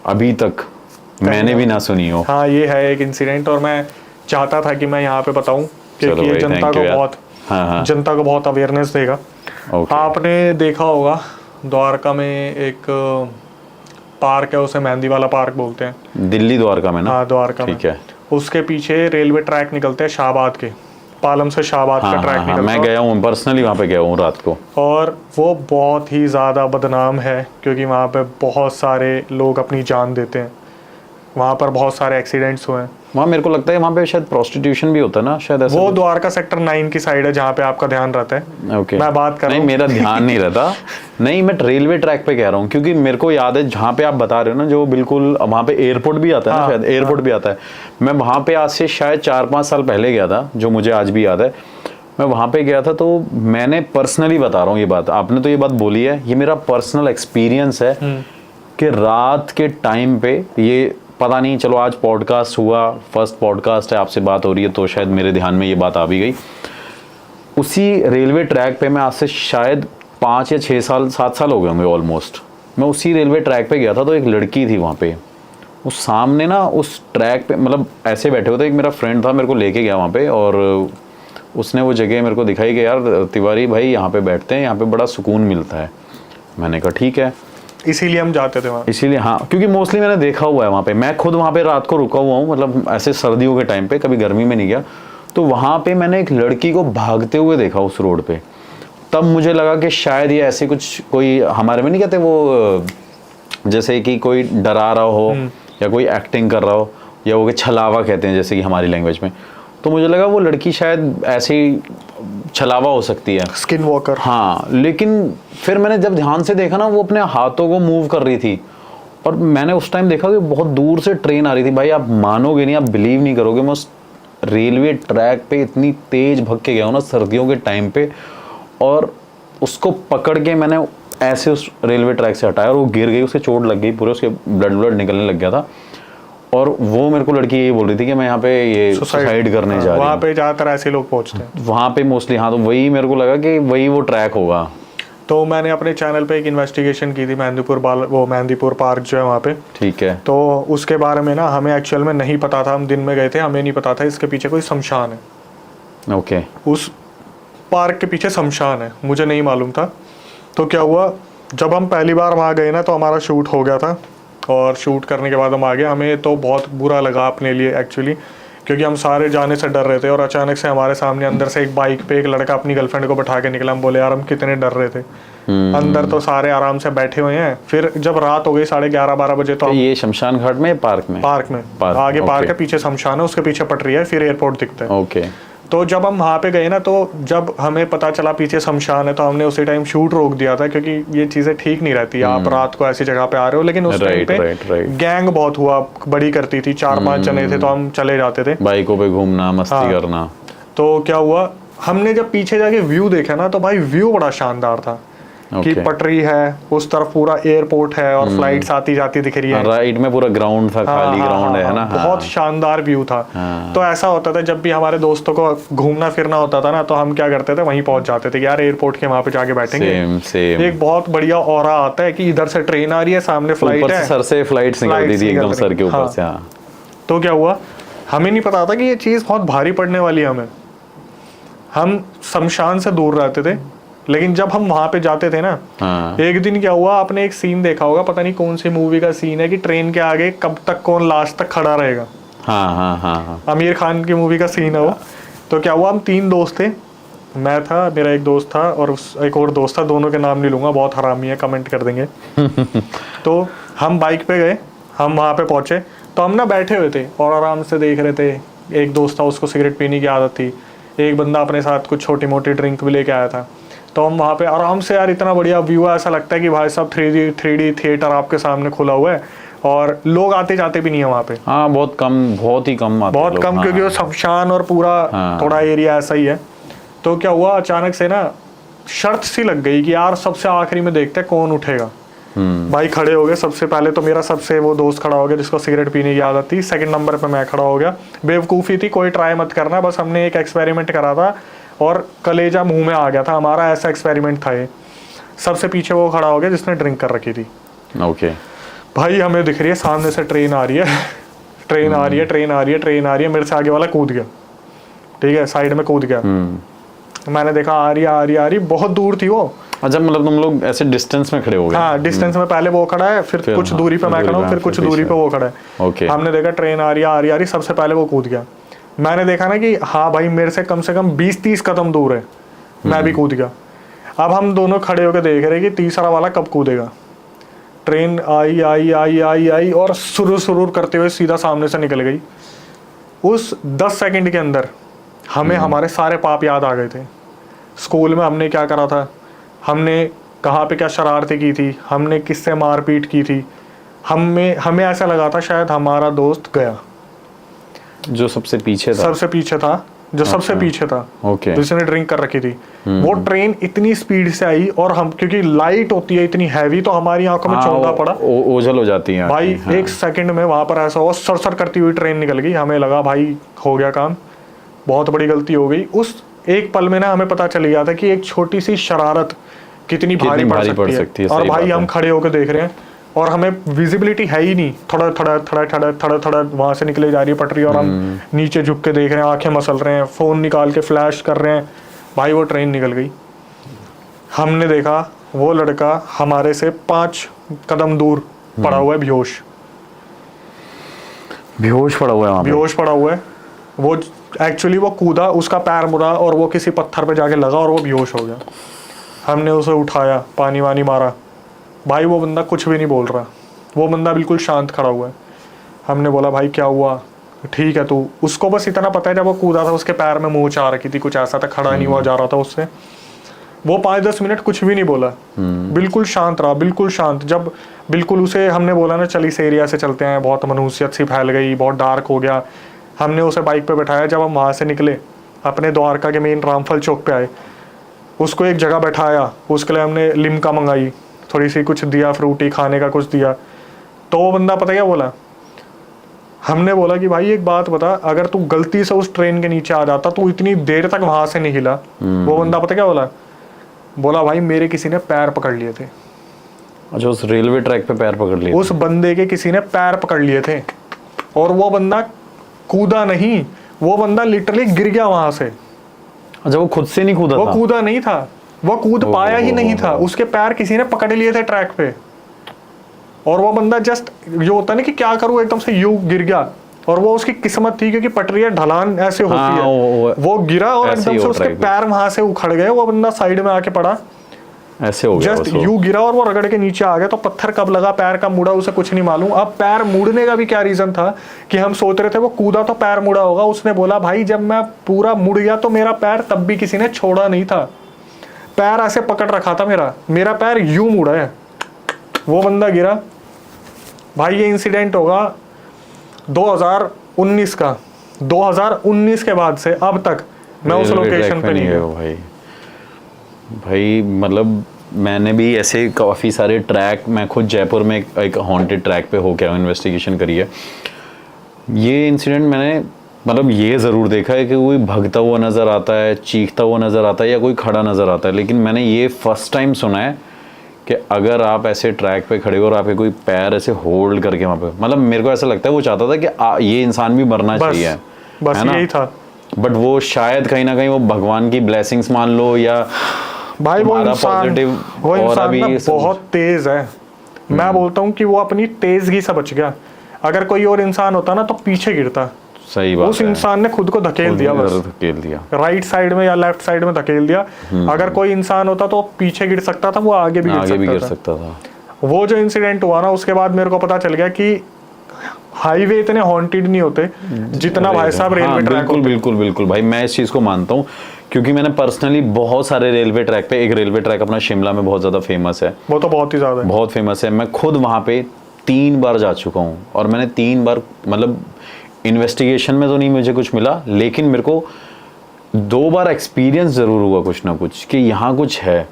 अभी तक मैंने भी ना सुनी हो? हाँ ये है एक इंसिडेंट, और मैं चाहता था कि मैं यहाँ पे बताऊं क्योंकि ये जनता को बहुत अवेयरनेस देगा। आपने देखा होगा द्वारका में एक पार्क है, उसे मेहंदी वाला पार्क बोलते हैं, दिल्ली द्वारका में ना? हाँ द्वारका में। ठीक है। उसके पीछे रेलवे ट्रैक निकलते हैं शाहबाद के, पालम से शाहबाद का ट्रैक निकलता है। मैं गया हूँ पर्सनली, वहाँ पे गया हूँ रात को, और वो बहुत ही ज़्यादा बदनाम है क्योंकि वहाँ पे बहुत सारे लोग अपनी जान देते हैं, वहाँ पर बहुत सारे एक्सीडेंट्स हुए हैं। वहाँ मेरे को लगता है वहाँ पे शायद प्रोस्टिट्यूशन भी होता है ना शायद, ऐसा? वो द्वारका सेक्टर 9 की साइड है जहाँ पे आपका ध्यान रहता है। ओके। मैं बात कर रहा हूँ, नहीं मेरा ध्यान नहीं रहता। नहीं मैं रेलवे ट्रैक पे कह रहा हूँ, क्योंकि मेरे को याद है जहाँ पे आप बता रहे हो ना, जो बिल्कुल वहाँ पे एयरपोर्ट भी आता है ना, शायद एयरपोर्ट भी आता है। मैं वहाँ पे आज से शायद 4-5 साल पहले गया था, जो मुझे आज भी याद है। मैं वहाँ पे गया था, तो मैंने पर्सनली बता रहा हूँ ये बात, आपने तो ये बात बोली है, ये मेरा पर्सनल एक्सपीरियंस है कि रात के टाइम पे, ये पता नहीं, चलो आज पॉडकास्ट हुआ, फर्स्ट पॉडकास्ट है, आपसे बात हो रही है, तो शायद मेरे ध्यान में ये बात आ भी गई। उसी रेलवे ट्रैक पे मैं आज से शायद 5 या 6 साल 7 साल हो गए होंगे ऑलमोस्ट। मैं उसी रेलवे ट्रैक पे गया था, तो एक लड़की थी वहाँ पे, उस सामने ना उस ट्रैक पे मतलब ऐसे बैठे हुए थे, एक मेरा फ्रेंड था मेरे को लेके गया वहाँ पे, और उसने वो जगह मेरे को दिखाई कि यार तिवारी भाई यहाँ पे बैठते हैं, यहाँ पे बड़ा सुकून मिलता है। मैंने कहा ठीक है, इसीलिए हम जाते थे वहाँ। इसीलिए हाँ, क्योंकि मोस्टली मैंने देखा हुआ है वहाँ पे, मैं खुद वहाँ पे रात को रुका हुआ हूँ, मतलब ऐसे सर्दियों के टाइम पे, कभी गर्मी में नहीं गया। तो वहाँ पे मैंने एक लड़की को भागते हुए देखा उस रोड पे, तब मुझे लगा कि शायद ये ऐसे कुछ कोई हमारे में नहीं कहते वो, जैसे कि कोई डरा रहा हो या कोई एक्टिंग कर रहा हो, या वो छलावा कहते हैं जैसे कि हमारी लैंग्वेज में। तो मुझे लगा वो लड़की शायद ऐसे ही छलावा हो सकती है, स्किन वॉकर। हाँ, लेकिन फिर मैंने जब ध्यान से देखा ना, वो अपने हाथों को मूव कर रही थी, और मैंने उस टाइम देखा कि बहुत दूर से ट्रेन आ रही थी। भाई आप मानोगे नहीं, आप बिलीव नहीं करोगे, मैं उस रेलवे ट्रैक पे इतनी तेज भग के गया हूँ ना सर्दियों के टाइम पे, और उसको पकड़ के मैंने ऐसे उस रेलवे ट्रैक से हटाया, और वो गिर गई, उसके चोट लग गई पूरे, उसके ब्लड निकलने लग गया था। और वो मेरे को लड़की यही बोल रही थी कि मैं यहाँ पे ये सुसाइड करने जा रही हूँ। वहाँ पे ज़्यादातर ऐसे लोग पहुँचते हैं वहाँ पे मोस्टली, हाँ। तो वही मेरे को लगा कि वही वो ट्रैक होगा। तो मैंने अपने चैनल पे एक इन्वेस्टिगेशन की थी मेहंदीपुर पार्क जो है वहाँ पे। ठीक है। तो उसके बारे में ना हमें एक्चुअल में नहीं पता था, हम दिन में गए थे, हमें नहीं पता था इसके पीछे कोई शमशान है। ओके। उस पार्क के पीछे शमशान है, मुझे नहीं मालूम था। तो क्या हुआ, जब हम पहली बार वहाँ गए ना, तो हमारा शूट हो गया था, और शूट करने के बाद हम आ गए। हमें तो बहुत बुरा लगा अपने लिए एक्चुअली, क्योंकि हम सारे जाने से डर रहे थे, और अचानक से हमारे सामने अंदर से एक बाइक पे एक लड़का अपनी गर्लफ्रेंड को बैठा के निकला। हम बोले यार हम कितने डर रहे थे। अंदर तो सारे आराम से बैठे हुए हैं। फिर जब रात हो गई 11:30-12 बजे, तो ये शमशान घाट में पार्क में आगे पार्क है, पीछे शमशान है, उसके पीछे पटरी है, फिर एयरपोर्ट दिखता है। ओके। तो जब हम वहाँ पे गए ना, तो जब हमें पता चला पीछे शमशान है, तो हमने उसी टाइम शूट रोक दिया था, क्योंकि ये चीज़ें ठीक नहीं रहती। आप रात को ऐसी जगह पे आ रहे हो, लेकिन उस टाइम पे गैंग बहुत हुआ बड़ी करती थी, 4-5 जने थे, तो हम चले जाते थे बाइकों पे घूमना, मस्ती करना। तो क्या हुआ, हमने जब पीछे जाके व्यू देखा ना, तो भाई व्यू बड़ा शानदार था कि पटरी है, उस तरफ पूरा एयरपोर्ट है, और फ्लाइट्स आती जाती दिख रही है। राइट में पूरा ग्राउंड था, खाली ग्राउंड है ना। बहुत शानदार व्यू था। तो ऐसा होता था, जब भी हमारे दोस्तों को घूमना फिरना होता था ना, तो हम क्या करते थे, वहीं पहुंच जाते थे कि यार एयरपोर्ट के वहां पे जाके बैठेंगे। एक बहुत बढ़िया ऑरा आता है कि इधर से ट्रेन आ रही है, सामने फ्लाइट है, सर से फ्लाइट निकलती थी एकदम सर के ऊपर से। तो क्या हुआ, हमें नहीं पता था कि ये चीज बहुत भारी पड़ने वाली है हमें। हम शमशान से दूर रहते थे, लेकिन जब हम वहां पे जाते थे ना, एक दिन क्या हुआ, आपने एक सीन देखा होगा, पता नहीं कौन सी मूवी का सीन है, कि ट्रेन के आगे कब तक कौन लास्ट तक खड़ा रहेगा। हाँ। आमिर खान की मूवी का सीन है वो। तो क्या हुआ, हम 3 दोस्त थे, मैं था, मेरा एक दोस्त था, और एक और दोस्त था, दोनों के नाम नहीं लूंगा, बहुत हरामी है, कमेंट कर देंगे। तो हम बाइक पे गए, हम वहाँ पे पहुंचे, तो हम ना बैठे हुए थे और आराम से देख रहे थे। एक दोस्त था, उसको सिगरेट पीने की आदत थी, एक बंदा अपने साथ कुछ छोटी मोटी ड्रिंक भी लेके आया था। तो हम वहाँ पे आराम से, यार इतना बढ़िया व्यू है, ऐसा लगता है कि भाई साहब 3D थिएटर आपके सामने खुला हुआ है, और लोग आते जाते भी नहीं है वहाँ पे। हाँ, बहुत ही कम आते, बहुत कम, क्योंकि वो शमशान और पूरा थोड़ा एरिया ऐसा ही है। तो क्या हुआ, अचानक से ना शर्त सी लग गई कि यार सबसे आखिरी में देखते हैं कौन उठेगा। भाई खड़े हो गए, सबसे पहले तो मेरा सबसे वो दोस्त खड़ा हो गया जिसको सिगरेट पीने की आदत थी, सेकंड नंबर पे मैं खड़ा हो गया। बेवकूफ़ी थी, कोई ट्राई मत करना, बस हमने एक एक्सपेरिमेंट करा था, और कलेजा मुंह में आ गया था हमारा, ऐसा एक्सपेरिमेंट था ये। सबसे पीछे वो खड़ा हो गया जिसने ड्रिंक कर रखी थी। ओके। भाई हमें दिख रही है सामने से ट्रेन आ रही है, ट्रेन आ रही है, मेरे से आगे वाला कूद गया, ठीक है, साइड में कूद गया। मैंने देखा आ रही, बहुत दूर थी वो। अच्छा, मतलब तुम लोग ऐसे डिस्टेंस में खड़े हो गए? हाँ, डिस्टेंस में पहले वो खड़ा है, फिर कुछ दूरी पे मैं खड़ा हूँ, फिर कुछ दूरी पे वो खड़ा है। ओके। हमने देखा ट्रेन आ रही, सबसे पहले वो कूद गया। मैंने देखा ना कि हाँ भाई मेरे से कम 20-30 कदम दूर है, मैं भी कूद गया। अब हम दोनों खड़े होकर देख रहे कि तीसरा वाला कब कूदेगा। ट्रेन आई और सुरूर करते हुए सीधा सामने से निकल गई। उस 10 सेकंड के अंदर हमें हमारे सारे पाप याद आ गए थे। स्कूल में हमने क्या करा था, हमने कहाँ पे क्या शरारतें की थी, हमने किससे मारपीट की थी। हमें ऐसा लगा था शायद हमारा दोस्त गया, जो सबसे पीछे था, जो सबसे पीछे था, ओके, जिसने ड्रिंक कर रखी थी। वो ट्रेन इतनी स्पीड से आई, और हम क्योंकि लाइट होती है इतनी हैवी, तो हमारी आंखों में चौंधा पड़ा, ओझल हो जाती है भाई। एक सेकंड में वहां पर ऐसा हुआ, सर करती हुई ट्रेन निकल गई। हमें लगा भाई हो गया काम, बहुत बड़ी गलती हो गई। उस एक पल में ना हमें पता चल गया था कि एक छोटी सी शरारत कितनी भारी पड़ सकती है। और सही भाई बात हम है। खड़े होकर देख रहे हैं और हमें विजिबिलिटी है ही नहीं, थोड़ा थोड़ा थोड़ा थोड़ा थोड़ा थोड़ा वहां से निकले जा रही है पटरी और हम नीचे झुक के देख रहे हैं, आंखें मसल रहे हैं, फोन निकाल के फ्लैश कर रहे हैं। भाई वो ट्रेन निकल गई, हमने देखा वो लड़का हमारे से 5 कदम दूर पड़ा हुआ है, बेहोश पड़ा हुआ है वहाँ पे। बेहोश पड़ा हुआ है। वो एक्चुअली वो कूदा, उसका पैर मुड़ा और वो किसी पत्थर पे जाके लगा और वो बेहोश हो गया। हमने उसे उठाया, पानी वानी मारा। भाई वो बंदा कुछ भी नहीं बोल रहा, वो बंदा बिल्कुल शांत खड़ा हुआ है। हमने बोला भाई क्या हुआ, ठीक है तू। उसको बस इतना पता है जब वो कूदा था उसके पैर में मोच आ रखी थी, कुछ ऐसा था, खड़ा नहीं हुआ जा रहा था उससे। वो 5-10 मिनट कुछ भी नहीं बोला, बिल्कुल शांत रहा, बिल्कुल शांत। जब बिल्कुल उसे हमने बोला ना चल इस एरिया से चलते हैं, बहुत मनुष्यत सी फैल गई, बहुत डार्क हो गया, हमने उसे बाइक पे बैठाया। जब हम वहाँ से निकले अपने द्वारका के मेन रामफल चौक पे आए, उसको एक जगह बैठाया, उसके लिए हमने लिम्का मंगाई, थोड़ी सी कुछ दिया, फ्रूटी खाने का कुछ दिया। तो वो बंदा पता क्या बोला, हमने बोला कि भाई एक बात बता, अगर तू गलती से उस ट्रेन के नीचे आ जाता तू इतनी देर तक वहां से नहीं हिला। वो बंदा पता क्या बोला भाई मेरे किसी ने पैर पकड़ लिए थे। अच्छा, उस रेलवे ट्रैक पे पैर पकड़ लिए? उस बंदे के किसी ने पैर पकड़ लिए थे और वो बंदा कूदा नहीं, वो बंदा लिटरली गिर गया वहां से। अच्छा, वो खुद से नहीं कूदा था? वो कूदा नहीं था, वो कूद पाया ही नहीं था, उसके पैर किसी ने पकड़ लिए थे ट्रैक पे। और वो बंदा जस्ट जो होता नहीं कि क्या करूं, एकदम से यूं गिर गया। और वो उसकी किस्मत थी क्योंकि पटरियां ढलान ऐसे होती हाँ, है, वो गिरा और एकदम से उसके पैर वहां से उखड़ गए, वो बंदा साइड में आके पड़ा, ऐसे हो गया, जस्ट यूं गिरा और वो रगड़ के नीचे आ गया। तो पत्थर कब लगा, पैर कब मुड़ा, उसे कुछ नहीं मालूम। अब पैर मुड़ने का भी क्या रीजन था कि हम सोच रहे थे वो कूदा तो पैर मुड़ा होगा। उसने बोला भाई जब मैं पूरा मुड़ गया तो मेरा पैर तब भी किसी ने छोड़ा नहीं था, पैर ऐसे पकड़ रखा था, मेरा पैर यूं मुड़ा है। वो बंदा गिरा। भाई ये इंसिडेंट होगा 2019 का। 2019 के बाद से अब तक मैं उस लोकेशन पे नहीं गया भाई। मतलब मैंने भी ऐसे काफ़ी सारे ट्रैक, मैं खुद जयपुर में एक हॉन्टेड ट्रैक पे होके आया, इन्वेस्टिगेशन करी है। ये इंसिडेंट मैंने मतलब ये ज़रूर देखा है कि कोई भागता हुआ नज़र आता है, चीखता हुआ नज़र आता है या कोई खड़ा नज़र आता है, लेकिन मैंने ये फर्स्ट टाइम सुना है कि अगर आप ऐसे ट्रैक पे खड़े हो और आपके कोई पैर ऐसे होल्ड करके वहाँ पे, मतलब मेरे को ऐसा लगता है वो चाहता था कि ये इंसान भी मरना चाहिए, बस है ना? यही था। बट वो शायद कहीं ना कहीं वो भगवान की ब्लेसिंग्स मान लो या भाई वो इंसान ना बहुत तेज है। मैं बोलता हूँ कि वो अपनी तेजगी से बच गया। अगर कोई और इंसान होता ना तो पीछे गिरता। सही बात उस इंसान ने खुद को धकेल दिया, बस धकेल दिया, राइट साइड में या लेफ्ट साइड में धकेल दिया। अगर कोई इंसान होता तो पीछे गिर सकता था, वो आगे भी गिर सकता था। वो जो इंसिडेंट हुआ ना उसके बाद मेरे को पता चल गया कि हाईवे इतने हॉन्टेड नहीं होते जितना भाई साहब रेलवे ट्रैक होते। बिल्कुल बिल्कुल भाई, मैं इस चीज़ को मानता हूँ क्योंकि मैंने पर्सनली बहुत सारे रेलवे ट्रैक पे, एक रेलवे ट्रैक अपना शिमला में बहुत ज़्यादा फेमस है, वो तो बहुत ही ज़्यादा बहुत फेमस है। मैं खुद वहाँ पे 3 बार जा चुका हूँ और मैंने 3 बार मतलब इन्वेस्टिगेशन में तो नहीं मुझे कुछ मिला, लेकिन मेरे को 2 बार एक्सपीरियंस ज़रूर हुआ कुछ ना कुछ कि यहाँ कुछ है।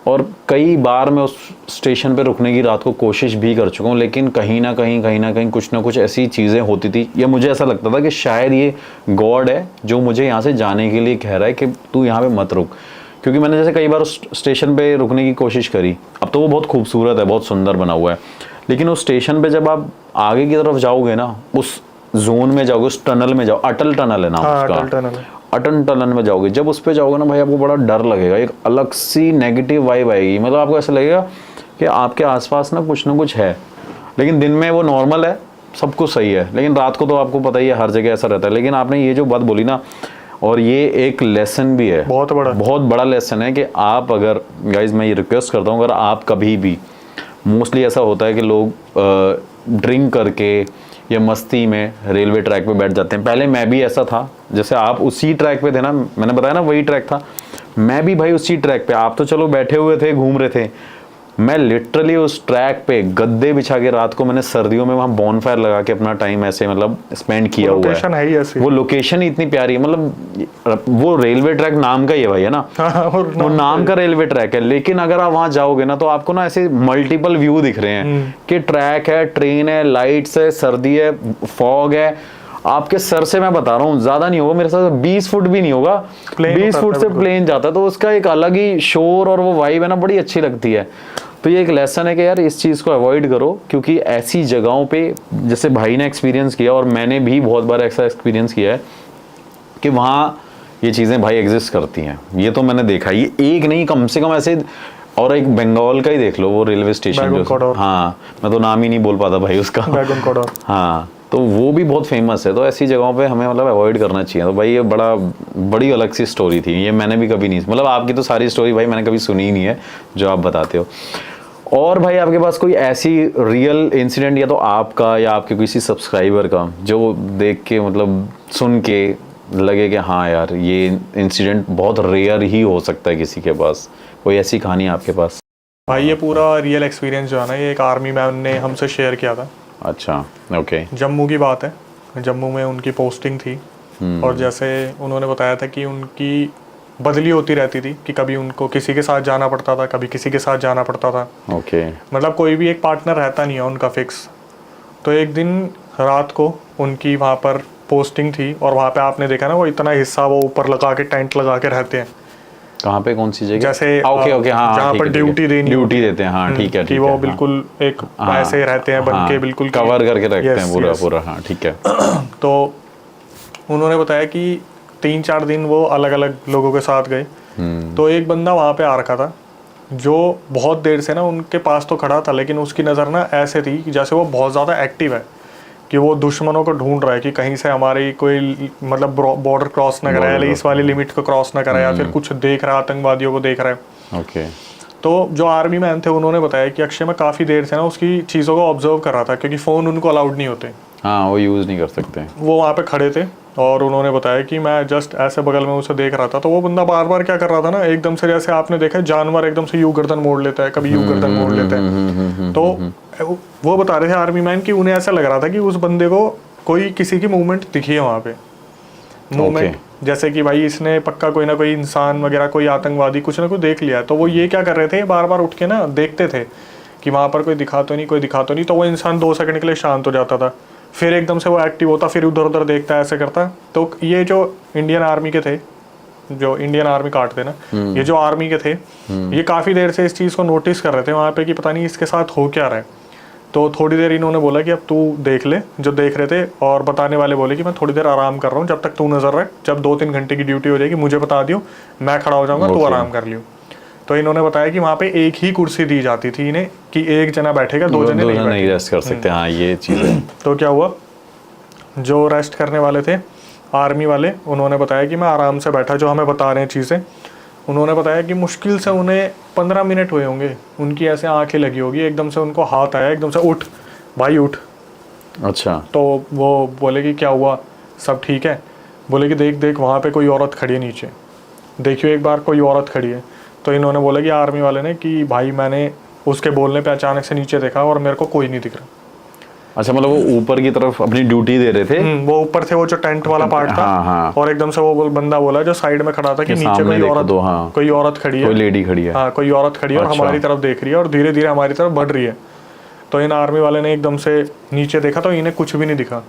और कई बार मैं उस स्टेशन पे रुकने की रात को कोशिश भी कर चुका हूँ, लेकिन कहीं ना कहीं कुछ ना कुछ ऐसी चीज़ें होती थी, या मुझे ऐसा लगता था कि शायद ये गॉड है जो मुझे यहाँ से जाने के लिए कह रहा है कि तू यहाँ पे मत रुक। क्योंकि मैंने जैसे कई बार उस स्टेशन पे रुकने की कोशिश करी, अब तो वो बहुत खूबसूरत है, बहुत सुंदर बना हुआ है, लेकिन उस स्टेशन पे जब आप आगे की तरफ जाओगे ना, उस जोन में जाओगे, उस टनल में जाओ, अटल टनल है नाम उसका, अटल टनल में जाओगे, जब उस पे जाओगे ना भाई आपको बड़ा डर लगेगा, एक अलग सी नेगेटिव वाइब आएगी। मतलब आपको ऐसा लगेगा कि आपके आसपास ना कुछ है, लेकिन दिन में वो नॉर्मल है, सब कुछ सही है, लेकिन रात को तो आपको पता ही है हर जगह ऐसा रहता है। लेकिन आपने ये जो बात बोली ना, और ये एक लेसन भी है, बहुत बड़ा लेसन है कि आप अगर गाइज, मैं ये रिक्वेस्ट करता हूँ, अगर आप कभी भी, मोस्टली ऐसा होता है कि लोग ड्रिंक करके या मस्ती में रेलवे ट्रैक पे बैठ जाते हैं। पहले मैं भी ऐसा था, जैसे आप उसी ट्रैक पे थे ना, मैंने बताया ना वही ट्रैक था, मैं भी भाई उसी ट्रैक पे, आप तो चलो बैठे हुए थे, घूम रहे थे, मैं लिटरली उस ट्रैक पे गद्दे बिछा के रात को मैंने सर्दियों में वहाँ बॉनफायर लगा के अपना टाइम ऐसे मतलब स्पेंड किया हुआ है। वो लोकेशन ही इतनी प्यारी है, मतलब वो रेलवे ट्रैक नाम का ही है भाई, है ना, वो नाम का रेलवे ट्रैक है, लेकिन अगर आप वहाँ जाओगे ना तो आपको ना ऐसे मल्टीपल व्यू दिख रहे हैं कि ट्रैक है, ट्रेन है, लाइट्स है, सर्दी है, फॉग है, आपके सर से मैं बता रहा हूँ ज्यादा नहीं होगा, मेरे साथ 20 फुट भी नहीं होगा, 20 फुट से प्लेन जाता है, तो उसका एक अलग ही शोर और वो वाइब है ना, बड़ी अच्छी लगती है। तो ये एक लेसन है कि यार इस चीज़ को अवॉइड करो, क्योंकि ऐसी जगहों पे जैसे भाई ने एक्सपीरियंस किया और मैंने भी बहुत बार ऐसा एक्सपीरियंस किया है कि वहाँ ये चीज़ें भाई एग्जिस्ट करती हैं। ये तो मैंने देखा, ये एक नहीं कम से कम ऐसे, और एक बंगाल का ही देख लो वो रेलवे स्टेशन जो, हाँ मैं तो नाम ही नहीं बोल पाता भाई उसका, हाँ तो वो भी बहुत फेमस है। तो ऐसी जगहों पे हमें मतलब अवॉइड करना चाहिए। तो भाई ये बड़ी अलग सी स्टोरी थी, ये मैंने भी कभी नहीं, मतलब आपकी तो सारी स्टोरी भाई मैंने कभी सुनी ही नहीं है जो आप बताते हो। और भाई आपके पास कोई ऐसी रियल इंसिडेंट या तो आपका या आपके किसी सब्सक्राइबर का जो देख के मतलब सुन के लगे कि हाँ यार ये इंसिडेंट बहुत रेयर ही हो सकता है किसी के पास, कोई ऐसी कहानी आपके पास? भाई ये पूरा रियल एक्सपीरियंस जो है ना, ये एक आर्मी मैन ने हमसे शेयर किया था। अच्छा, ओके। जम्मू की बात है, जम्मू में उनकी पोस्टिंग थी और जैसे उन्होंने बताया था कि उनकी बदली होती रहती थी, कि कभी उनको किसी के साथ जाना पड़ता था, कभी किसी के साथ जाना पड़ता था। ओके। मतलब कोई भी एक पार्टनर रहता नहीं है उनका फिक्स। तो एक दिन रात को उनकी वहाँ पर पोस्टिंग थी और वहाँ पे आपने देखा ना वो इतना हिस्सा वो ऊपर लगा के टेंट लगा के रहते हैं। कहाँ पे, कौन सी जगह? जैसे ओके ओके, हाँ जहाँ पर ड्यूटी देनी, ड्यूटी देते हैं, हाँ ठीक है, कि वो बिल्कुल एक ऐसे रहते हैं बन के, बिल्कुल कवर करके रखते हैं पूरा पूरा, हाँ ठीक है। तो उन्होंने बताया कि 3-4 दिन वो अलग अलग लोगों के साथ गए। तो एक बंदा वहाँ पे आ रखा था जो बहुत देर से ना उनके पास तो खड़ा था, लेकिन उसकी नज़र ना ऐसे थी कि जैसे वो बहुत ज़्यादा एक्टिव है, कि वो दुश्मनों को ढूंढ रहा है कि कहीं से हमारी कोई मतलब बॉर्डर क्रॉस ना कराए, इस वाली लिमिट को क्रॉस ना कराए, या फिर कुछ देख रहा है, आतंकवादियों को देख रहा है। ओके। तो जो आर्मी मैन थे उन्होंने बताया कि अक्षय मैं काफ़ी देर से ना उसकी चीज़ों को ऑब्जर्व कर रहा था, क्योंकि फ़ोन उनको अलाउड नहीं होते, हाँ वो यूज़ नहीं कर सकते। वो वहाँ पे खड़े थे और उन्होंने बताया कि मैं जस्ट ऐसे बगल में उसे देख रहा था। तो वो बंदा बार बार क्या कर रहा था ना, एकदम से जैसे आपने देखा जानवर एकदम से यू गर्दन मोड़ लेता है, कभी यू गर्दन मोड़ लेता है। तो वो बता रहे थे आर्मी मैन कि उन्हें ऐसा लग रहा था कि उस बंदे को कोई किसी की मूवमेंट दिखी है वहाँ पे, मूवमेंट जैसे कि भाई इसने पक्का कोई ना कोई इंसान वगैरह, कोई आतंकवादी कुछ ना कुछ देख लिया। तो वो ये क्या कर रहे थे, बार बार उठ के ना देखते थे कि वहाँ पर कोई दिखा तो नहीं, कोई दिखा तो नहीं। तो वो इंसान 2 सेकंड के लिए शांत हो जाता था, फिर एकदम से वो एक्टिव होता, फिर उधर उधर देखता है, ऐसे करता। तो ये जो इंडियन आर्मी के थे, जो इंडियन आर्मी कार्ड थे ना, ये जो आर्मी के थे, ये काफ़ी देर से इस चीज़ को नोटिस कर रहे थे वहाँ पे कि पता नहीं इसके साथ हो क्या रहा है। तो थोड़ी देर इन्होंने बोला कि अब तू देख ले, जो देख रहे थे, और बताने वाले बोले कि मैं थोड़ी देर आराम कर रहा हूँ, जब तक तू नज़र रख, जब 2-3 घंटे की ड्यूटी हो जाएगी मुझे बता दियो, मैं खड़ा हो जाऊँगा, तू आराम कर लियो। तो इन्होंने बताया कि वहाँ पे एक ही कुर्सी दी जाती थी इन्हें, कि एक जना बैठेगा, 2 जने नहीं रेस्ट कर सकते। हाँ ये चीज़ है। तो क्या हुआ, जो रेस्ट करने वाले थे आर्मी वाले, उन्होंने बताया कि मैं आराम से बैठा, जो हमें बता रहे हैं चीज़ें। उन्होंने बताया कि मुश्किल से उन्हें 15 मिनट हुए होंगे, उनकी ऐसे आंखें लगी होगी, एकदम से उनको हाथ आया, एकदम से उठ भाई उठ। अच्छा। तो वो बोले कि क्या हुआ, सब ठीक है? बोले कि देख देख वहाँ पे कोई औरत खड़ी है नीचे, देखियो एक बार कोई औरत खड़ी है। तो इन्होंने बोला कि आर्मी वाले ने कि भाई मैंने उसके बोलने पे अचानक से नीचे देखा और मेरे को कोई नहीं दिख रहा। अच्छा, मतलब वो ऊपर की तरफ अपनी ड्यूटी दे रहे थे? वो ऊपर थे, वो जो टेंट वाला पार्ट था। हाँ। और एकदम से वो बंदा बोला जो साइड में खड़ा था कि नीचे कोई औरत, हाँ। कोई औरत खड़ी है, कोई लेडी खड़ी है। हाँ कोई औरत खड़ी है, और हमारी तरफ देख रही है और धीरे धीरे हमारी तरफ बढ़ रही है। तो इन आर्मी वाले ने एकदम से नीचे देखा तो इन्हें कुछ भी नहीं दिखा।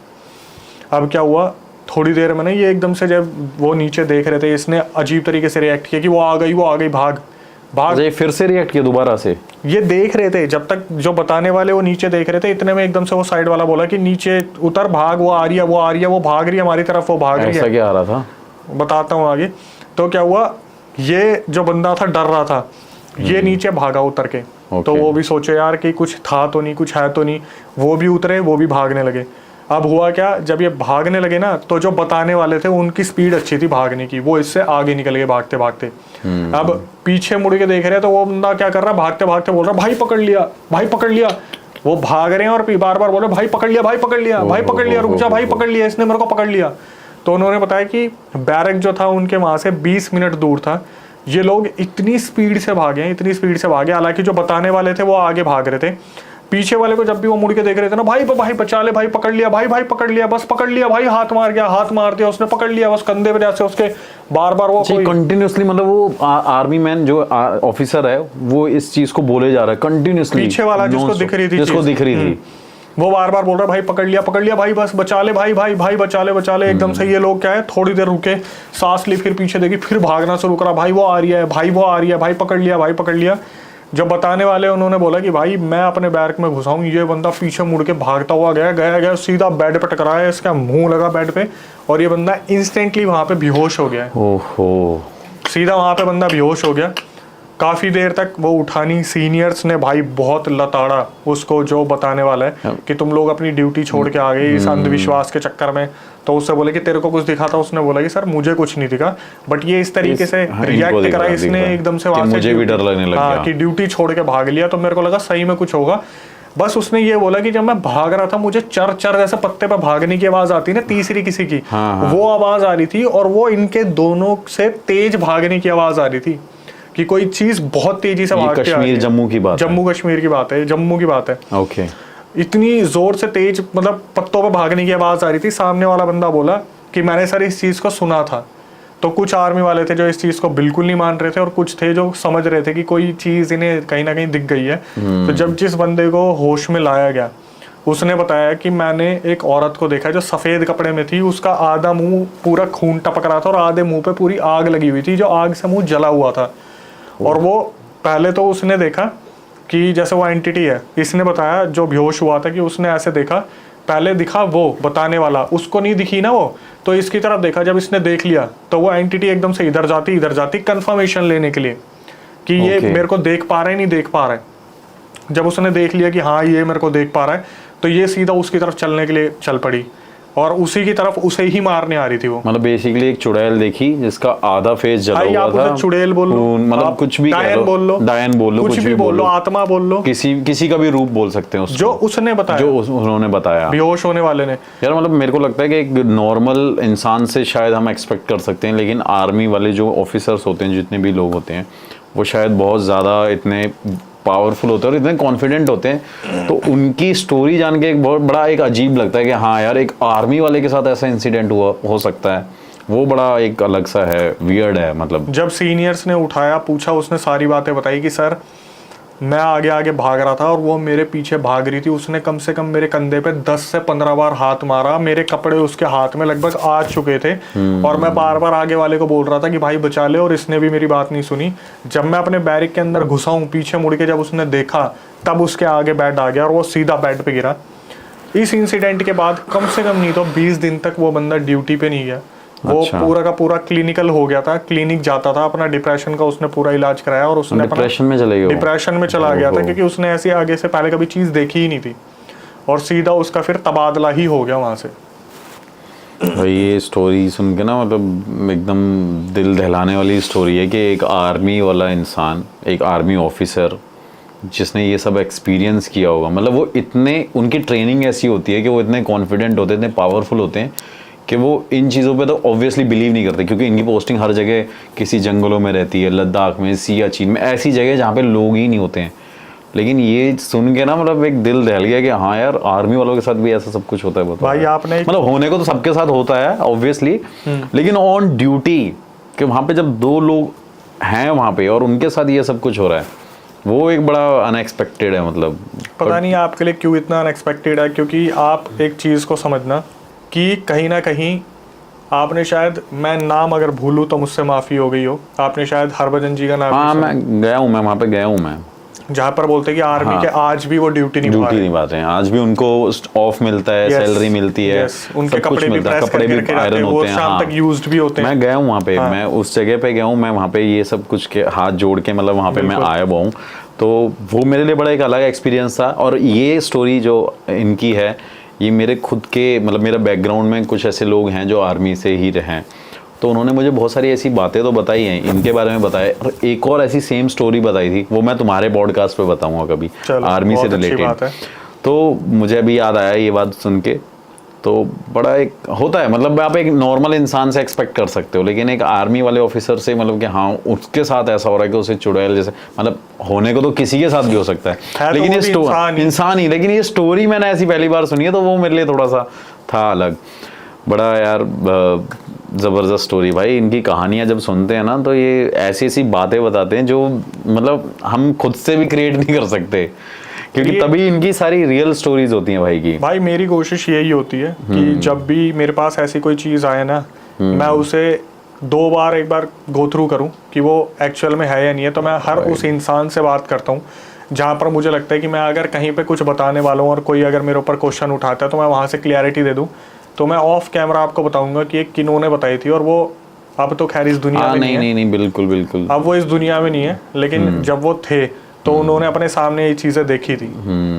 अब क्या हुआ, थोड़ी देर में ना ये एकदम से जब वो नीचे देख रहे थे, इसने अजीब तरीके से रिएक्ट किया कि वो आ गई भाग भाग। ये फिर से रिएक्ट किया दोबारा से? ये देख रहे थे, जब तक जो बताने वाले वो नीचे देख रहे थे, इतने में एकदम से वो साइड वाला बोला कि नीचे उतर, भाग, वो आ रही है, वो आ रही है, वो भाग रही है हमारी तरफ, वो भाग रही है। ऐसा क्या आ रहा था, बताता हूँ आगे। तो क्या हुआ, ये जो बंदा था डर रहा था, ये नीचे भागा उतर के। तो वो भी सोचे यार कि कुछ था तो नहीं, कुछ है तो नहीं, वो भी उतरे, वो भी भागने लगे। अब हुआ क्या, जब ये भागने लगे ना, तो जो बताने वाले थे उनकी स्पीड अच्छी थी भागने की, वो इससे आगे निकल गए भागते भागते। अब पीछे मुड़ के देख रहे हैं तो वो बंदा क्या कर रहा है, भागते भागते बोल रहा भाई पकड़ लिया, भाई पकड़ लिया। वो भाग रहे हैं और बार बार बोल रहे भाई पकड़ लिया, भाई पकड़ लिया, भाई पकड़ लिया, रुक जा भाई पकड़ लिया, इसने मेरे को पकड़ लिया। तो उन्होंने बताया कि बैरक जो था उनके वहां से 20 मिनट दूर था। ये लोग इतनी स्पीड से भागे, इतनी स्पीड से भागे, हालांकि जो बताने वाले थे वो आगे भाग रहे थे। पीछे वाले को जब भी वो मुड़ के देख रहे थे ना, भाई भाई बचा ले, भाई पकड़ लिया, भाई भाई पकड़ लिया, बस पकड़ लिया, भाई हाथ मार गया, हाथ मार दिया उसने, पकड़ लिया बस कंधे पे, जैसे उसके बार बार वो कंटिन्यूअसली, मतलब वो आर्मी मैन जो ऑफिसर है वो इस चीज को बोले जा रहा है कंटिन्यूअसली, पीछे वाला जिसको दिख रही थी, जिसको दिख रही थी। वो बार बार बोल रहा है भाई पकड़ लिया भाई, बस बचा ले भाई, भाई बचा ले। एकदम से ये लोग क्या है, थोड़ी देर रुके, सांस ली, फिर पीछे देखी, फिर भागना शुरू करा, भाई वो आ रही है, भाई पकड़ लिया। जब बताने वाले उन्होंने बोला कि भाई मैं अपने बैरक में घुसा हूँ, ये बंदा पीछे मुड़ के भागता हुआ गया, सीधा बेड पे टकराया, इसका मुंह लगा बेड पे और ये बंदा इंस्टेंटली वहां पे बेहोश हो गया। ओहो, सीधा वहां पे बंदा बेहोश हो गया। काफी देर तक वो उठा नहीं। सीनियर्स ने भाई बहुत लताड़ा उसको, जो बताने वाला है कि तुम लोग अपनी ड्यूटी छोड़ के आ गए इस अंधविश्वास के चक्कर में। तो उससे बोले कि तेरे को कुछ दिखा था? उसने बोला कि सर मुझे कुछ नहीं दिखा, बट ये इस तरीके से रिएक्ट करा इसने एकदम से वहां से, मुझे भी डर लगने लग गया कि ड्यूटी छोड़ के भाग लिया। तो मेरे को लगा सही में कुछ होगा। बस उसने ये बोला कि जब मैं भाग रहा था मुझे चर जैसे पत्ते पे भागने की आवाज आती है ना, तीसरी किसी की, वो आवाज आ रही थी और वो इनके दोनों से तेज भागने की आवाज आ रही थी कि कोई चीज बहुत तेजी से भाग के आ रही है। जम्मू की बात है, जम्मू की बात है। ओके, इतनी जोर से तेज, मतलब पत्तों पे भागने की आवाज आ रही थी। सामने वाला बंदा बोला कि मैंने सर इस चीज को सुना था। तो कुछ आर्मी वाले थे जो इस चीज को बिल्कुल नहीं मान रहे थे और कुछ थे जो समझ रहे थे कि कोई चीज इन्हें कहीं ना कहीं दिख गई है। तो जब जिस बंदे को होश में लाया गया उसने बताया कि मैंने एक औरत को देखा जो सफेद कपड़े में थी, उसका आधा मुंह पूरा खून टपक रहा था और आधे मुंह पे पूरी आग लगी हुई थी, जो आग से मुंह जला हुआ था। और वो पहले तो उसने देखा कि जैसे वो एंटिटी है, इसने बताया जो बेहोश हुआ था कि उसने ऐसे देखा, पहले दिखा वो बताने वाला, उसको नहीं दिखी ना वो, तो इसकी तरफ देखा। जब इसने देख लिया तो वो एंटिटी एकदम से इधर जाती कंफर्मेशन लेने के लिए कि ये मेरे को देख पा रहा है नहीं देख पा रहा है। जब उसने देख लिया कि हाँ ये मेरे को देख पा रहा है, तो ये सीधा उसकी तरफ चलने के लिए चल पड़ी और उसी की तरफ उसे ही मारने आ रही थी वो। मतलब बेसिकली एक चुड़ैल देखी जिसका आधा फेस जला हुआ आप था। उसे चुड़ैल बोल लो, मतलब कुछ भी डायन बोल लो, कुछ भी बोल लो, आत्मा बोल लो, किसी का भी रूप बोल सकते हैं उसको, जो उसने बताया, जो उन्होंने बताया बेहोश होने वाले ने। यार मतलब मेरे को लगता है कि एक नॉर्मल इंसान से शायद हम एक्सपेक्ट कर सकते हैं, लेकिन आर्मी वाले जो ऑफिसर्स होते हैं, जितने भी लोग होते हैं, वो शायद बहुत ज़्यादा इतने पावरफुल होते हैं और इतने कॉन्फिडेंट होते हैं। तो उनकी स्टोरी जान के एक बहुत बड़ा एक अजीब लगता है कि हाँ यार एक आर्मी वाले के साथ ऐसा इंसिडेंट हुआ हो सकता है। वो बड़ा एक अलग सा है, वियर्ड है। मतलब जब सीनियर्स ने उठाया, पूछा, उसने सारी बातें बताई कि सर मैं आगे आगे भाग रहा था और वो मेरे पीछे भाग रही थी। उसने कम से कम मेरे कंधे पे 10 से 15 बार हाथ मारा, मेरे कपड़े उसके हाथ में लगभग आ चुके थे और मैं बार बार आगे वाले को बोल रहा था कि भाई बचा ले, और इसने भी मेरी बात नहीं सुनी। जब मैं अपने बैरिक के अंदर घुसा हूँ, पीछे मुड़ के जब उसने देखा तब उसके आगे बेड आ गया और वो सीधा बेड पे गिरा। इस इंसिडेंट के बाद कम से कम नहीं तो 20 दिन तक वो बंदा ड्यूटी पे नहीं गया। वो पूरा का पूरा क्लिनिकल हो गया था, क्लिनिक जाता था, अपना डिप्रेशन का उसने पूरा इलाज कराया और उसने डिप्रेशन में चला गया था क्योंकि उसने ऐसी आगे से पहले कभी चीज देखी ही नहीं थी और सीधा उसका फिर तबादला ही हो गया वहां से। भाई ये स्टोरी सुन के ना मतलब एकदम दिल दहलाने वाली स्टोरी है कि एक आर्मी वाला इंसान, एक आर्मी ऑफिसर जिसने ये सब एक्सपीरियंस किया होगा, मतलब वो इतने, उनकी ट्रेनिंग ऐसी होती है कि वो इतने कॉन्फिडेंट होते हैं, इतने पावरफुल होते हैं कि वो इन चीज़ों पे तो ऑब्वियसली बिलीव नहीं करते, क्योंकि इनकी पोस्टिंग हर जगह किसी जंगलों में रहती है, लद्दाख में, सियाचिन में, ऐसी जगह जहाँ पे लोग ही नहीं होते हैं। लेकिन ये सुन के ना मतलब एक दिल दहल गया कि हाँ यार आर्मी वालों के साथ भी ऐसा सब कुछ होता है। भाई आपने मतलब होने को तो सबके साथ होता है ऑब्वियसली, लेकिन ऑन ड्यूटी कि वहाँ पे जब 2 लोग हैं वहाँ पे और उनके साथ ये सब कुछ हो रहा है, वो एक बड़ा अनएक्सपेक्टेड है। मतलब पता नहीं आपके लिए क्यों इतना अनएक्सपेक्टेड है, क्योंकि आप एक चीज़ को समझना कि कहीं ना कहीं आपने शायद, मैं नाम अगर भूलूं तो मुझसे माफ़ी हो गई हो, आपने शायद हरभजन जी का नाम। हाँ मैं गया हूँ, मैं वहाँ पे गया हूँ, मैं जहाँ पर बोलते हैं कि आर्मी के आज भी वो ड्यूटी निभाते हैं, आज भी उनको ऑफ मिलता है, सैलरी मिलती है, उनके कपड़े भी आयरन होते हैं, शाम तक यूज्ड भी होते हैं। मैं गया हूँ वहाँ पे, मैं उस जगह पे गया हूँ, मैं वहाँ पे ये सब कुछ के हाथ जोड़ के मतलब वहाँ पे मैं आया हुआ हूँ। तो वो मेरे लिए बड़ा एक अलग एक्सपीरियंस था। और ये स्टोरी जो इनकी है, ये मेरे खुद के मतलब मेरा बैकग्राउंड में कुछ ऐसे लोग हैं जो आर्मी से ही रहे हैं, तो उन्होंने मुझे बहुत सारी ऐसी बातें तो बताई हैं, इनके बारे में बताया। और एक और ऐसी सेम स्टोरी बताई थी, वो मैं तुम्हारे पॉडकास्ट पे बताऊंगा कभी, आर्मी से रिलेटेड। तो मुझे अभी याद आया ये बात सुन के, तो बड़ा एक होता है, मतलब आप एक नॉर्मल इंसान से एक्सपेक्ट कर सकते हो, लेकिन एक आर्मी वाले ऑफिसर से मतलब कि हाँ उसके साथ ऐसा हो रहा है कि उसे चुड़ैल जैसे, मतलब होने को तो किसी के साथ भी हो सकता है लेकिन ये इंसान ही, लेकिन ये स्टोरी मैंने ऐसी पहली बार सुनी है, तो वो मेरे लिए थोड़ा सा था अलग। बड़ा यार ज़बरदस्त स्टोरी भाई। इनकी कहानियाँ जब सुनते हैं ना, तो ये ऐसी ऐसी बातें बताते हैं जो मतलब हम खुद से भी क्रिएट नहीं कर सकते, क्योंकि तभी इनकी सारी रियल स्टोरीज होती हैं भाई की। भाई मेरी कोशिश यही होती है कि जब भी मेरे पास ऐसी कोई चीज़ आए ना, मैं उसे एक बार गो थ्रू करूं कि वो एक्चुअल में है या नहीं है। तो मैं हर उस इंसान से बात करता हूं जहां पर मुझे लगता है कि मैं अगर कहीं पे कुछ बताने वाला हूं और कोई अगर मेरे ऊपर क्वेश्चन उठाता है तो मैं वहां से क्लियरिटी दे दूं। तो मैं ऑफ कैमरा आपको बताऊंगा कि एक किन्होंने बताई थी, और वो अब तो खैर इस दुनिया में नहीं, बिल्कुल बिल्कुल, अब वो इस दुनिया में नहीं है, लेकिन जब वो थे तो उन्होंने अपने सामने ये चीजें देखी थी।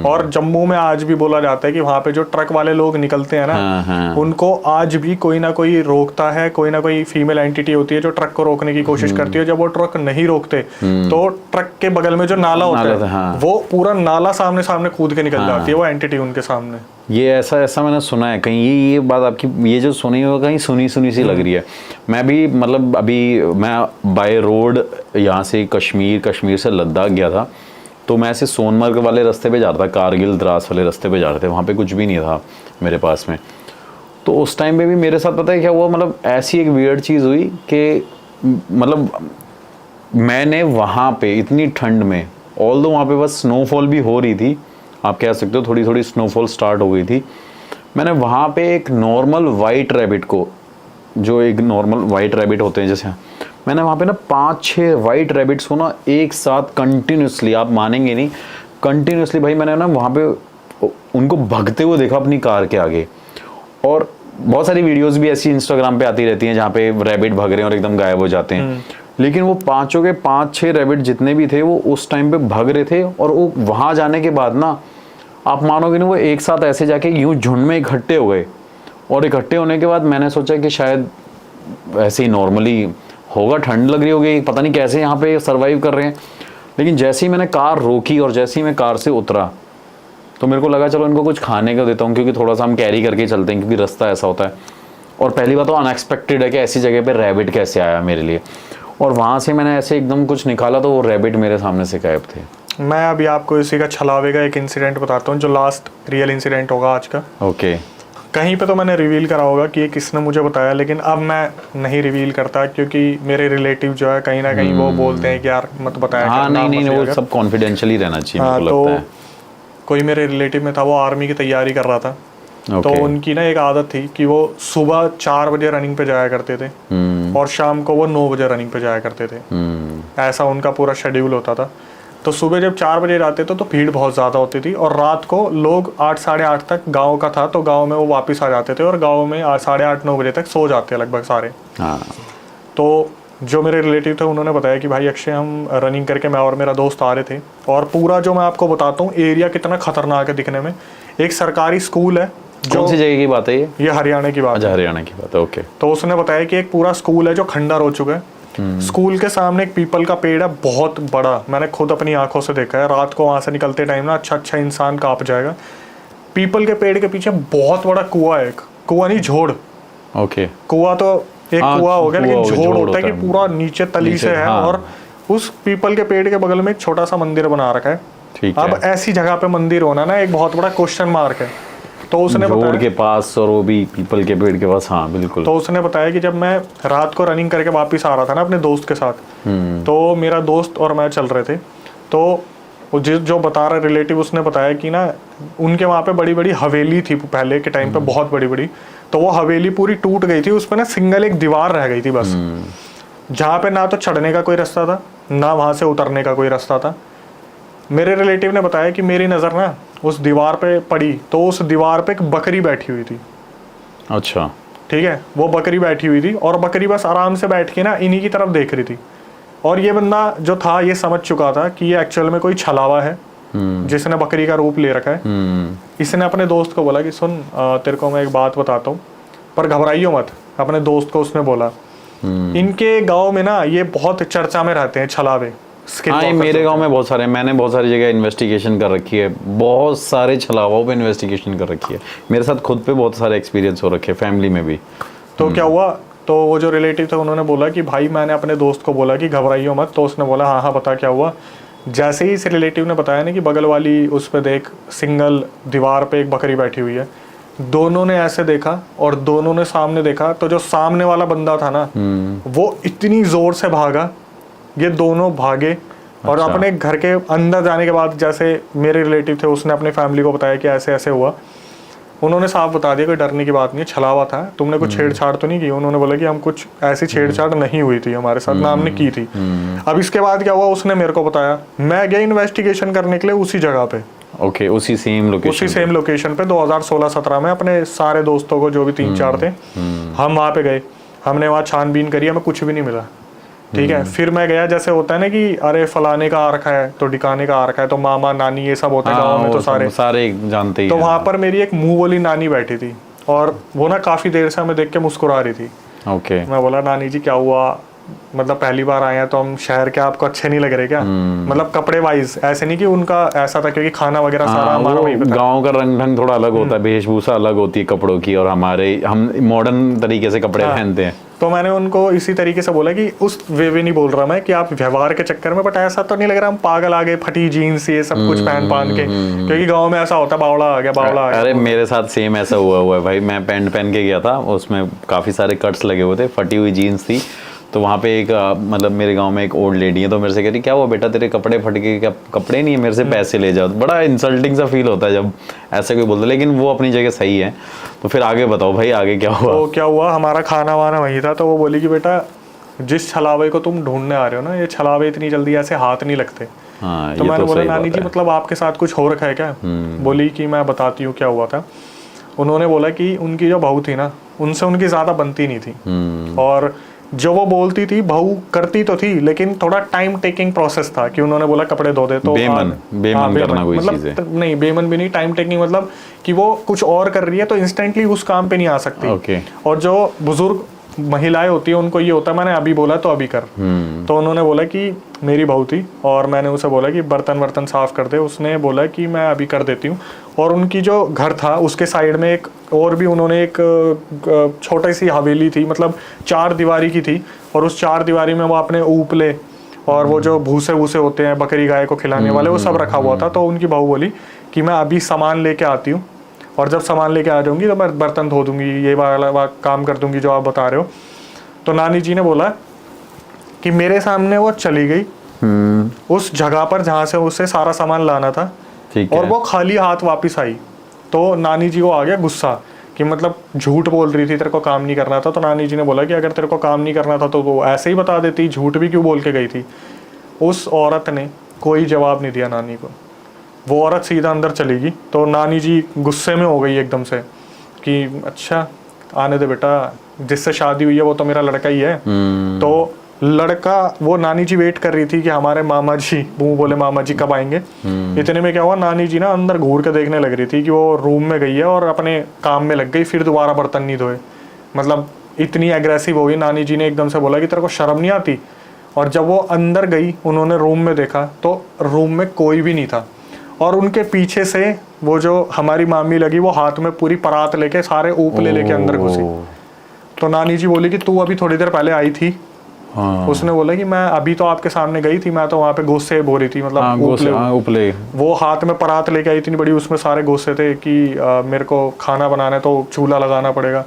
और जम्मू में आज भी बोला जाता है कि वहाँ पे जो ट्रक वाले लोग निकलते हैं ना, उनको आज भी कोई ना कोई रोकता है, कोई ना कोई फीमेल एंटिटी होती है जो ट्रक को रोकने की कोशिश करती है। जब वो ट्रक नहीं रोकते तो ट्रक के बगल में जो नाला होता है वो पूरा नाला सामने सामने कूद के निकल जाती है वो एंटिटी उनके सामने। ये ऐसा मैंने सुना है कहीं, ये बात आपकी ये जो सुनी हो कहीं सुनी सी लग रही है। मैं भी मतलब अभी मैं बाय रोड यहाँ से कश्मीर से लद्दाख गया था, तो मैं ऐसे सोनमर्ग वाले रास्ते पे जा रहा था, कारगिल द्रास वाले रास्ते पे जा रहे थे, वहाँ पे कुछ भी नहीं था मेरे पास में। तो उस टाइम पे भी मेरे साथ पता है क्या हुआ, मतलब ऐसी एक वियर्ड चीज़ हुई कि मतलब मैंने वहाँ पे इतनी ठंड में, ऑल्दो वहाँ पे बस स्नोफॉल भी हो रही थी, आप कह सकते हो थोड़ी थोड़ी स्नोफॉल स्टार्ट हो गई थी, मैंने वहाँ पे एक नॉर्मल वाइट रैबिट को, जो एक नॉर्मल वाइट रैबिट होते हैं जैसे, मैंने वहाँ पे ना 5-6 वाइट रैबिट्स को ना एक साथ कंटिन्यूसली, आप मानेंगे नहीं, कंटिन्यूसली भाई मैंने ना वहाँ पे उनको भगते हुए देखा अपनी कार के आगे। और बहुत सारी वीडियोस भी ऐसी इंस्टाग्राम पे आती रहती हैं जहाँ पे रैबिट भग रहे हैं और एकदम गायब हो जाते हैं, लेकिन वो 5 के 5-6 रैबिट जितने भी थे वो उस टाइम पे भग रहे थे। और वो वहाँ जाने के बाद ना आप मानोगे नहीं, वो एक साथ ऐसे जाके यूं झुंड में इकट्ठे हो गए। और इकट्ठे होने के बाद मैंने सोचा कि शायद ऐसे ही नॉर्मली होगा, ठंड लग रही होगी, पता नहीं कैसे यहाँ पे सर्वाइव कर रहे हैं। लेकिन जैसे ही मैंने कार रोकी और जैसे ही मैं कार से उतरा तो मेरे को लगा चलो इनको कुछ खाने का देता हूँ, क्योंकि थोड़ा सा हम कैरी करके चलते हैं, क्योंकि रास्ता ऐसा होता है। और पहली बात तो अनएक्सपेक्टेड है कि ऐसी जगह पे रैबिट कैसे आया मेरे लिए। और वहाँ से मैंने ऐसे एकदम कुछ निकाला तो वो रैबिट मेरे सामने से गायब थे। मैं अभी आपको इसी का छलावे का एक इंसिडेंट बताता हूँ, जो लास्ट रियल इंसिडेंट होगा आज का। ओके। कहीं पे तो मैंने रिवील करा होगा कि ये किसने मुझे बताया, लेकिन अब मैं नहीं रिवील करता, क्योंकि मेरे रिलेटिव जो है कहीं ना कहीं वो बोलते हैं कि यार मत बताया। हाँ नहीं, वो सब कॉन्फिडेंशियल ही रहना चाहिए, मेरे को लगता है। कोई मेरे रिलेटिव में था, वो आर्मी की तैयारी कर रहा था। तो उनकी ना एक आदत थी कि वो सुबह 4 बजे रनिंग पे जाया करते थे और शाम को वो 9 बजे रनिंग पे जाया करते थे। ऐसा उनका पूरा शेड्यूल होता था। तो सुबह जब 4 बजे जाते थे तो भीड़ बहुत ज़्यादा होती थी, और रात को लोग 8 साढ़े 8 तक गांव का था तो गांव में वो वापस आ जाते थे, और गांव में 8 साढ़े 8 9 बजे तक सो जाते हैं लगभग सारे। तो जो मेरे रिलेटिव थे उन्होंने बताया कि भाई अक्षय, हम रनिंग करके मैं और मेरा दोस्त आ रहे थे, और पूरा जो मैं आपको बताता हूँ एरिया कितना खतरनाक है दिखने में। एक सरकारी स्कूल है। कौन सी जगह की बात है ये हरियाणा की बात है। हरियाणा की बात है, ओके। तो उसने बताया कि एक पूरा स्कूल है जो खंडर हो चुका है। स्कूल के सामने एक पीपल का पेड़ है बहुत बड़ा, मैंने खुद अपनी आंखों से देखा है। रात को वहां से निकलते टाइम ना अच्छा इंसान कांप जाएगा। पीपल के पेड़ के पीछे बहुत बड़ा कुआं है, एक कुआं नहीं झोड़। ओके। कुआं तो एक कुआं हो गया, लेकिन झोड़ होता है कि पूरा नीचे तली से है। और उस पीपल के पेड़ के बगल में एक छोटा सा मंदिर बना रखा है। अब ऐसी जगह पे मंदिर होना ना एक बहुत बड़ा क्वेश्चन मार्क है। तो उसने रोड के पास और वो भी पीपल के पेड़ के पास, हाँ बिल्कुल। तो उसने बताया कि जब मैं रात को रनिंग करके वापस आ रहा था ना अपने दोस्त के साथ, तो मेरा दोस्त और मैं चल रहे थे, तो जो बता रहा रिलेटिव उसने बताया कि ना उनके वहाँ पे बड़ी बड़ी हवेली थी पहले के टाइम पे, बहुत बड़ी बड़ी। तो वो हवेली पूरी टूट गई थी, उस पर ना सिंगल एक दीवार रह गई थी बस, जहाँ पे ना तो चढ़ने का कोई रास्ता था ना वहाँ से उतरने का कोई रास्ता था। मेरे रिलेटिव ने बताया कि मेरी नज़र ना उस दीवार पे पड़ी, तो उस दीवार पे एक बकरी बैठी हुई थी। अच्छा, ठीक है। वो बकरी बैठी हुई थी और बकरी बस आराम से बैठ के ना इन्हीं की तरफ देख रही थी। और ये बंदा जो था ये समझ चुका था कि ये एक्चुअल में कोई छलावा है जिसने बकरी का रूप ले रखा है। इसने अपने दोस्त को बोला कि सुन, तेरे को मैं एक बात बताता हूँ, पर घबराइयो मत। अपने दोस्त को उसने बोला, इनके गाँव में ना ये बहुत चर्चा में रहते हैं छलावे। हाँ, ये मेरे गांव में बहुत सारे, मैंने बहुत सारी जगह इन्वेस्टिगेशन कर रखी है, बहुत सारे छलावाओं पे इन्वेस्टिगेशन कर रखी है। मेरे साथ खुद पे बहुत सारे एक्सपीरियंस हो रखे हैं, फैमिली में भी। तो क्या हुआ, तो वो जो रिलेटिव थे उन्होंने बोला कि भाई मैंने अपने दोस्त को बोला कि घबराइयो मत। तो उसने बोला हाँ हाँ बता क्या हुआ। जैसे ही इस रिलेटिव ने बताया ना कि बगल वाली उस पर देख, सिंगल दीवार पे एक बकरी बैठी हुई है, दोनों ने ऐसे देखा और दोनों ने सामने देखा। तो जो सामने वाला बंदा था ना वो इतनी जोर से भागा, ये दोनों भागे और अच्छा। अपने घर के अंदर जाने के बाद जैसे मेरे रिलेटिव थे, उसने अपनी फैमिली को बताया कि ऐसे ऐसे हुआ। उन्होंने साफ बता दिया कोई डरने की बात नहीं है, छला हुआ था, तुमने कुछ छेड़छाड़ तो नहीं की। उन्होंने बोला कि हम कुछ ऐसी छेड़छाड़ नहीं हुई थी हमारे साथ, ना हमने की थी। अब इसके बाद क्या हुआ, उसने मेरे को बताया, मैं गया इन्वेस्टिगेशन करने के लिए उसी जगह पे, ओके, उसी सेम लोकेशन पे 2016-17 में अपने सारे दोस्तों को, जो भी 3-4 थे, हम वहाँ पे गए। हमने वहाँ छानबीन करी, हमें कुछ भी नहीं मिला। ठीक है, फिर मैं गया, जैसे होता है ना कि अरे फलाने का आ रखा है तो डिकाने का आ रखा है, तो मामा नानी ये सब होते हैं गाँव में, तो सारे जानते ही तो हैं। वहाँ पर मेरी एक मुंह बोली नानी बैठी थी, और वो ना काफ़ी देर से हमें देख के मुस्कुरा रही थी। ओके। मैं बोला नानी जी क्या हुआ, मतलब पहली बार आए हैं तो हम शहर के, आपको अच्छे नहीं लग रहे क्या? मतलब कपड़े वाइज ऐसे नहीं कि उनका ऐसा था, क्योंकि खाना वगैरह सारा हमारा वहीं पे था। गाँव का रंग ढंग थोड़ा अलग होता है, वेशभूषा अलग होती है कपड़ों की, और हम मॉडर्न तरीके से कपड़े पहनते हैं। तो मैंने उनको इसी तरीके से बोला कि उस वे नहीं बोल रहा मैं कि आप व्यवहार के चक्कर में, बट ऐसा तो नहीं लग रहा हम पागल आ गए, फटी जीन्स ये सब कुछ पहन के, क्योंकि गांव में ऐसा होता है बावड़ा आ गया। अरे मेरे साथ सेम ऐसा हुआ है भाई। मैं पैंट पहन के गया था, उसमें काफ़ी सारे कट्स लगे हुए थे, फटी हुई जीन्स थी। तो वहाँ पे एक मतलब मेरे गांव में एक ओल्ड लेडी है, तो मेरे से कह रही क्या हुआ बेटा तेरे कपड़े फट गए क्या? कपड़े नहीं है, मेरे से पैसे ले जाओ। बड़ा इंसल्टिंग सा फील होता है जब ऐसा कोई बोलता है, लेकिन वो अपनी जगह सही है। तो फिर आगे बताओ भाई, आगे क्या हुआ? तो क्या हुआ, हमारा खाना वाना वही था। तो वो बोली कि बेटा जिस छलावे को तुम ढूंढने आ रहे हो ना, ये छलावे इतनी जल्दी ऐसे हाथ नहीं लगते। हाँ, तो मैंने बोला नानी जी मतलब आपके साथ कुछ हो रखा है क्या? बोली कि मैं बताती हूँ क्या हुआ था। उन्होंने बोला कि उनकी जो बहू थी ना, उनसे उनकी ज़्यादा बनती नहीं थी, और जो वो बोलती थी बहू करती तो थी, लेकिन थोड़ा टाइम टेकिंग प्रोसेस था कि उन्होंने बोला कपड़े धो दे तो बेमन करना कोई चीज़ है। नहीं बेमन भी नहीं, टाइम टेकिंग मतलब कि वो कुछ और कर रही है तो इंस्टेंटली उस काम पे नहीं आ सकती। और जो बुजुर्ग महिलाएं होती है उनको ये होता है मैंने अभी बोला तो अभी कर। तो उन्होंने बोला कि मेरी बहू थी, और मैंने उसे बोला कि बर्तन साफ कर दे। उसने बोला कि मैं अभी कर देती हूँ। और उनकी जो घर था उसके साइड में एक और भी उन्होंने एक छोटी सी हवेली थी, मतलब 4 दीवारी की थी, और उस 4 दीवारी में वो अपने ऊपले और वो जो भूसे वूसे होते हैं बकरी गाय को खिलाने वाले, वो सब रखा हुआ था। तो उनकी बहू बोली कि मैं अभी सामान लेके आती हूँ, और जब सामान लेके आ जाऊंगी तो मैं बर्तन धो दूंगी, ये वाला काम कर दूंगी जो आप बता रहे हो। तो नानी जी ने बोला कि मेरे सामने वो चली गई उस जगह पर जहाँ से उसे सारा सामान लाना था, और वो खाली हाथ वापस आई। तो नानी जी को आ गया गुस्सा कि मतलब झूठ बोल रही थी, तेरे को काम नहीं करना था। तो नानी जी ने बोला कि अगर तेरे को काम नहीं करना था तो वो ऐसे ही बता देती, झूठ भी क्यों बोल के गई थी। उस औरत ने कोई जवाब नहीं दिया नानी को, वो औरत सीधा अंदर चली गई। तो नानी जी गुस्से में हो गई एकदम से कि अच्छा आने दे बेटा, जिससे शादी हुई है वो तो मेरा लड़का ही है। तो लड़का, वो नानी जी वेट कर रही थी कि हमारे मामा जी, वो बोले मामा जी कब आएंगे। इतने में क्या हुआ, नानी जी ना अंदर घूर के देखने लग रही थी कि वो रूम में गई है और अपने काम में लग गई, फिर दोबारा बर्तन नहीं धोए। मतलब इतनी एग्रेसिव हो गई। नानी जी ने एकदम से बोला कि तेरे को शर्म नहीं आती। और जब वो अंदर गई, उन्होंने रूम में देखा तो रूम में कोई भी नहीं था, और उनके पीछे से वो जो हमारी मामी लगी, वो हाथ में पूरी परात लेके सारे ऊपले लेके अंदर घुसी। तो नानी जी बोली कि तू अभी थोड़ी देर पहले आई थी। उसने बोला कि मैं अभी तो आपके सामने गई थी, मैं तो वहाँ पे गोसे बो रही थी, मतलब ऊपले। वो हाथ में परात लेके आई इतनी बड़ी, उसमें सारे गोसे थे कि मेरे को खाना बनाना है तो चूल्हा लगाना पड़ेगा।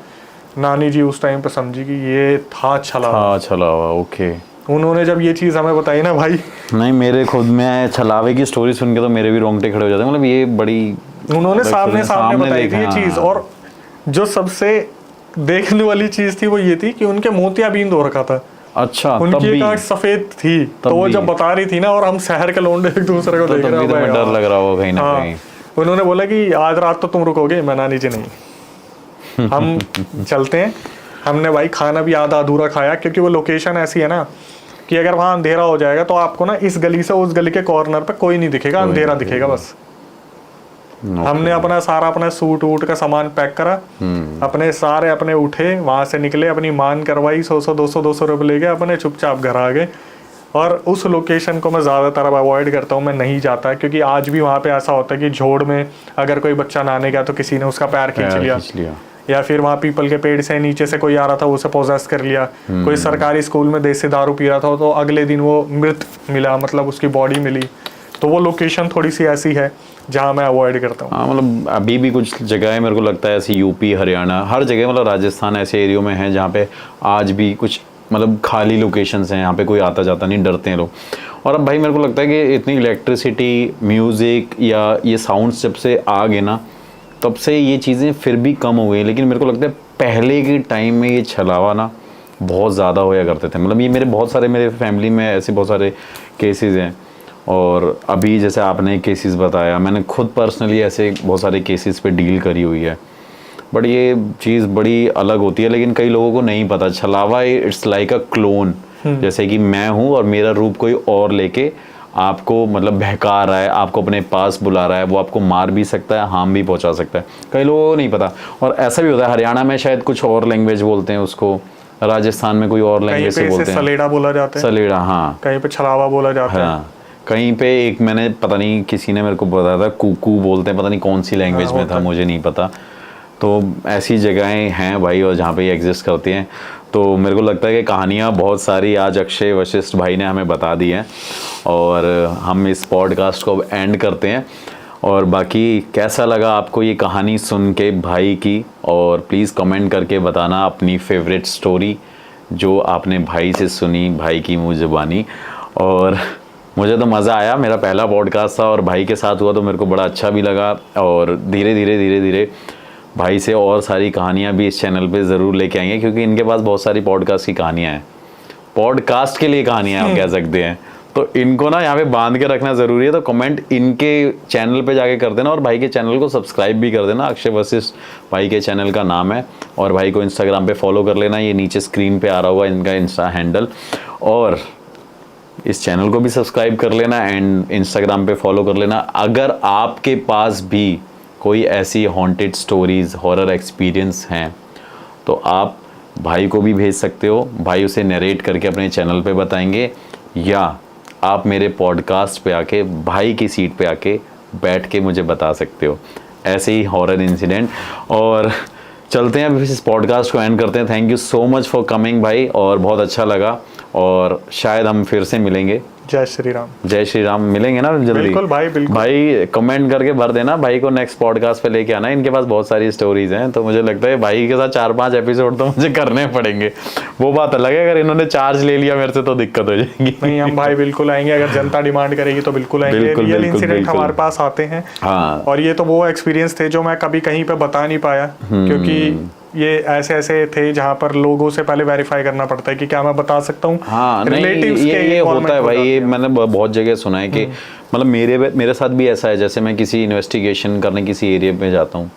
नानी जी उस टाइम पे समझी कि ये था छलावा। ओके। उन्होंने जब ये चीज़ हमें बताई ना भाई, नहीं मेरे खुद में छलावे की स्टोरी सुन के तो मेरे भी रोंगटे खड़े हो जाते हैं। मतलब ये बड़ी, उन्होंने सामने बताई थी ये चीज़। और जो सबसे देखने वाली चीज़ थी वो ये थी कि उनके मोतियाबिंद हो रखा था। अच्छा, उनकी एक आंख सफेद थी, तो वो जब बता रही थी ना, और हम शहर के लोंडे एक दूसरे को देख रहे हैं, तो डर लग रहा होगा कहीं ना कहीं। उन्होंने बोला कि आज रात तो तुम रुकोगे। मैं नानी जी नहीं, हम चलते हैं। हमने भाई खाना भी आधा अधूरा खाया, क्योंकि वो लोकेशन ऐसी है ना कि अगर वहाँ अंधेरा हो जाएगा तो आपको ना इस गली से उस गली के कॉर्नर पे कोई नहीं दिखेगा, अंधेरा दिखेगा बस। हमने अपना सूट वूट का सामान पैक करा, अपने उठे, वहां से निकले, अपनी मान करवाई, 100-200 रुपये ले गए, अपने चुपचाप घर आ गए। और उस लोकेशन को मैं ज़्यादातर अब अवॉइड करता हूँ, मैं नहीं जाता, क्योंकि आज भी वहाँ पे ऐसा होता है कि झोड़ में अगर कोई बच्चा नहाने गया तो किसी ने उसका पैर खींच लिया, या फिर वहाँ पीपल के पेड़ से नीचे से कोई आ रहा था उसे पोजेस कर लिया। कोई सरकारी स्कूल में देसी दारू पी रहा था तो अगले दिन वो मृत मिला, मतलब उसकी बॉडी मिली। तो वो लोकेशन थोड़ी सी ऐसी है जहाँ मैं अवॉइड करता हूँ। हाँ, मतलब अभी भी कुछ जगह है मेरे को लगता है ऐसी, यूपी हरियाणा हर जगह, मतलब राजस्थान ऐसे एरियो में है जहाँ पे आज भी कुछ मतलब खाली लोकेशंस हैं, यहाँ पे कोई आता जाता नहीं, डरते हैं लोग। और अब भाई मेरे को लगता है कि इतनी इलेक्ट्रिसिटी, म्यूज़िक या ये साउंड्स जब से आ गए ना, तब से ये चीज़ें फिर भी कम हो गई। लेकिन मेरे को लगता है पहले के टाइम में ये छलावा ना बहुत ज़्यादा होया करते थे। मतलब ये मेरे फैमिली में ऐसे बहुत सारे केसेस हैं। और अभी जैसे आपने केसेस बताया, मैंने खुद पर्सनली ऐसे बहुत सारे केसेस पे डील करी हुई है। बट ये चीज़ बड़ी अलग होती है, लेकिन कई लोगों को नहीं पता। छलावा इट्स लाइक अ क्लोन, जैसे कि मैं हूँ और मेरा रूप कोई और लेके आपको मतलब बहका रहा है, आपको अपने पास बुला रहा है। वो आपको मार भी सकता है, हार्म भी पहुंचा सकता है। कई लोगों को नहीं पता। और ऐसा भी होता है, हरियाणा में शायद कुछ और लैंग्वेज बोलते हैं उसको, राजस्थान में कोई और लैंग्वेज से बोलते हैं। सलेड़ा बोला जाता है, सलेड़ा, हाँ। कहीं पे छलावा बोला जाता है। हाँ, कहीं पे एक मैंने पता नहीं, किसी ने मेरे को बताया था कुकू बोलते हैं, पता नहीं कौन सी लैंग्वेज में था, मुझे नहीं पता। तो ऐसी जगहें हैं भाई, और जहाँ पे ये एग्जिस्ट करती हैं। तो मेरे को लगता है कि कहानियाँ बहुत सारी आज अक्षय वशिष्ठ भाई ने हमें बता दी हैं, और हम इस पॉडकास्ट को अब एंड करते हैं। और बाकी कैसा लगा आपको ये कहानी सुन के भाई की, और प्लीज़ कमेंट करके बताना अपनी फेवरेट स्टोरी जो आपने भाई से सुनी, भाई की मुँह ज़ुबानी। और मुझे तो मज़ा आया, मेरा पहला पॉडकास्ट था और भाई के साथ हुआ तो मेरे को बड़ा अच्छा भी लगा। और धीरे धीरे भाई से और सारी कहानियाँ भी इस चैनल पे ज़रूर लेके आएंगे, क्योंकि इनके पास बहुत सारी पॉडकास्ट की कहानियाँ हैं, पॉडकास्ट के लिए कहानियाँ आप कह सकते हैं। तो इनको ना यहाँ पे बांध के रखना ज़रूरी है। तो कमेंट इनके चैनल पे जाके कर देना, और भाई के चैनल को सब्सक्राइब भी कर देना। अक्षय वशिष्ठ भाई के चैनल का नाम है। और भाई को इंस्टाग्राम पे फॉलो कर लेना, ये नीचे स्क्रीन पे आ रहा होगा इनका इंस्टा हैंडल। और इस चैनल को भी सब्सक्राइब कर लेना एंड इंस्टाग्राम पे फॉलो कर लेना। अगर आपके पास भी कोई ऐसी हॉन्टेड स्टोरीज़, हॉरर एक्सपीरियंस हैं, तो आप भाई को भी भेज सकते हो। भाई उसे नरेट करके अपने चैनल पे बताएंगे, या आप मेरे पॉडकास्ट पे आके भाई की सीट पे आके बैठ के मुझे बता सकते हो ऐसे ही हॉरर इंसिडेंट। और चलते हैं, इस पॉडकास्ट को एंड करते हैं। Thank you so much for coming भाई, और बहुत अच्छा लगा। और शायद हम फिर से मिलेंगे। जय श्री राम। जय श्री राम। मिलेंगे ना जल्दी? बिल्कुल भाई, बिल्कुल भाई। कमेंट करके भर देना, भाई को नेक्स्ट पॉडकास्ट पे लेके आना। इनके पास बहुत सारी स्टोरीज हैं, तो मुझे लगता है भाई के साथ 4-5 एपिसोड तो मुझे करने पड़ेंगे। वो बात अलग है, अगर इन्होंने चार्ज ले लिया मेरे से तो दिक्कत हो जाएगी। नहीं, हम भाई बिल्कुल आएंगे, अगर जनता डिमांड करेगी तो बिल्कुल आएंगे। रियल इंसिडेंट हमारे पास आते हैं। हाँ। और ये तो वो एक्सपीरियंस थे जो मैं कभी कहीं पे बता नहीं पाया, क्योंकि ये ऐसे थे जहाँ पर लोगों से पहले वेरीफाई करना पड़ता है कि क्या मैं बता सकता हूँ। हाँ, नहीं, ये होता है भाई। ये मैंने बहुत जगह सुना है कि मतलब मेरे साथ भी ऐसा है। जैसे मैं किसी इन्वेस्टिगेशन करने किसी एरिया में जाता हूँ,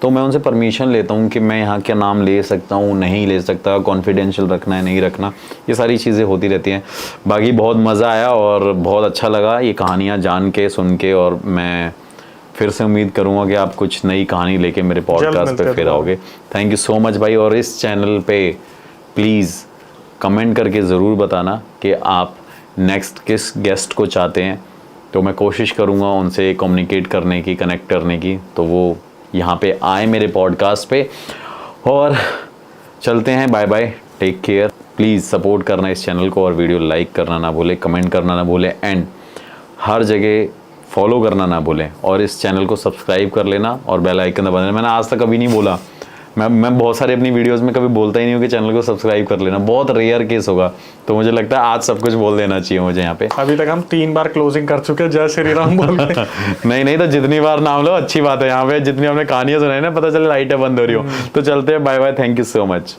तो मैं उनसे परमिशन लेता हूँ कि मैं यहाँ क्या नाम ले सकता हूँ, नहीं ले सकता, कॉन्फिडेंशियल रखना है, नहीं रखना, ये सारी चीज़ें होती रहती हैं। बाकी बहुत मज़ा आया और बहुत अच्छा लगा ये कहानियाँ जान के, सुन के। और मैं फिर से उम्मीद करूँगा कि आप कुछ नई कहानी लेके मेरे पॉडकास्ट पे फिर आओगे। थैंक यू सो मच भाई। और इस चैनल पे प्लीज़ कमेंट करके ज़रूर बताना कि आप नेक्स्ट किस गेस्ट को चाहते हैं, तो मैं कोशिश करूँगा उनसे कम्युनिकेट करने की, कनेक्ट करने की, तो वो यहाँ पे आए मेरे पॉडकास्ट पे। और चलते हैं, bye bye, take care. Please support करना इस चैनल को, और वीडियो लाइक करना ना भूले, कमेंट करना ना भूले, एंड हर जगह फॉलो करना ना भूलें। और इस चैनल को सब्सक्राइब कर लेना और बेल आइकन दबा देना। मैंने आज तक कभी नहीं बोला, मैं बहुत सारे अपनी वीडियोस में कभी बोलता ही नहीं हूँ कि चैनल को सब्सक्राइब कर लेना, बहुत रेयर केस होगा। तो मुझे लगता है आज सब कुछ बोल देना चाहिए मुझे यहाँ पे। अभी तक हम 3 बार क्लोजिंग कर चुके हैं जय श्री राम बोल के। नहीं तो जितनी बार नाम लो अच्छी बात है। यहाँ पे जितनी हमने कहानियां सुनाई ना, पता चले लाइटें बंद हो रही हो। तो चलते हैं, bye bye, thank you so much.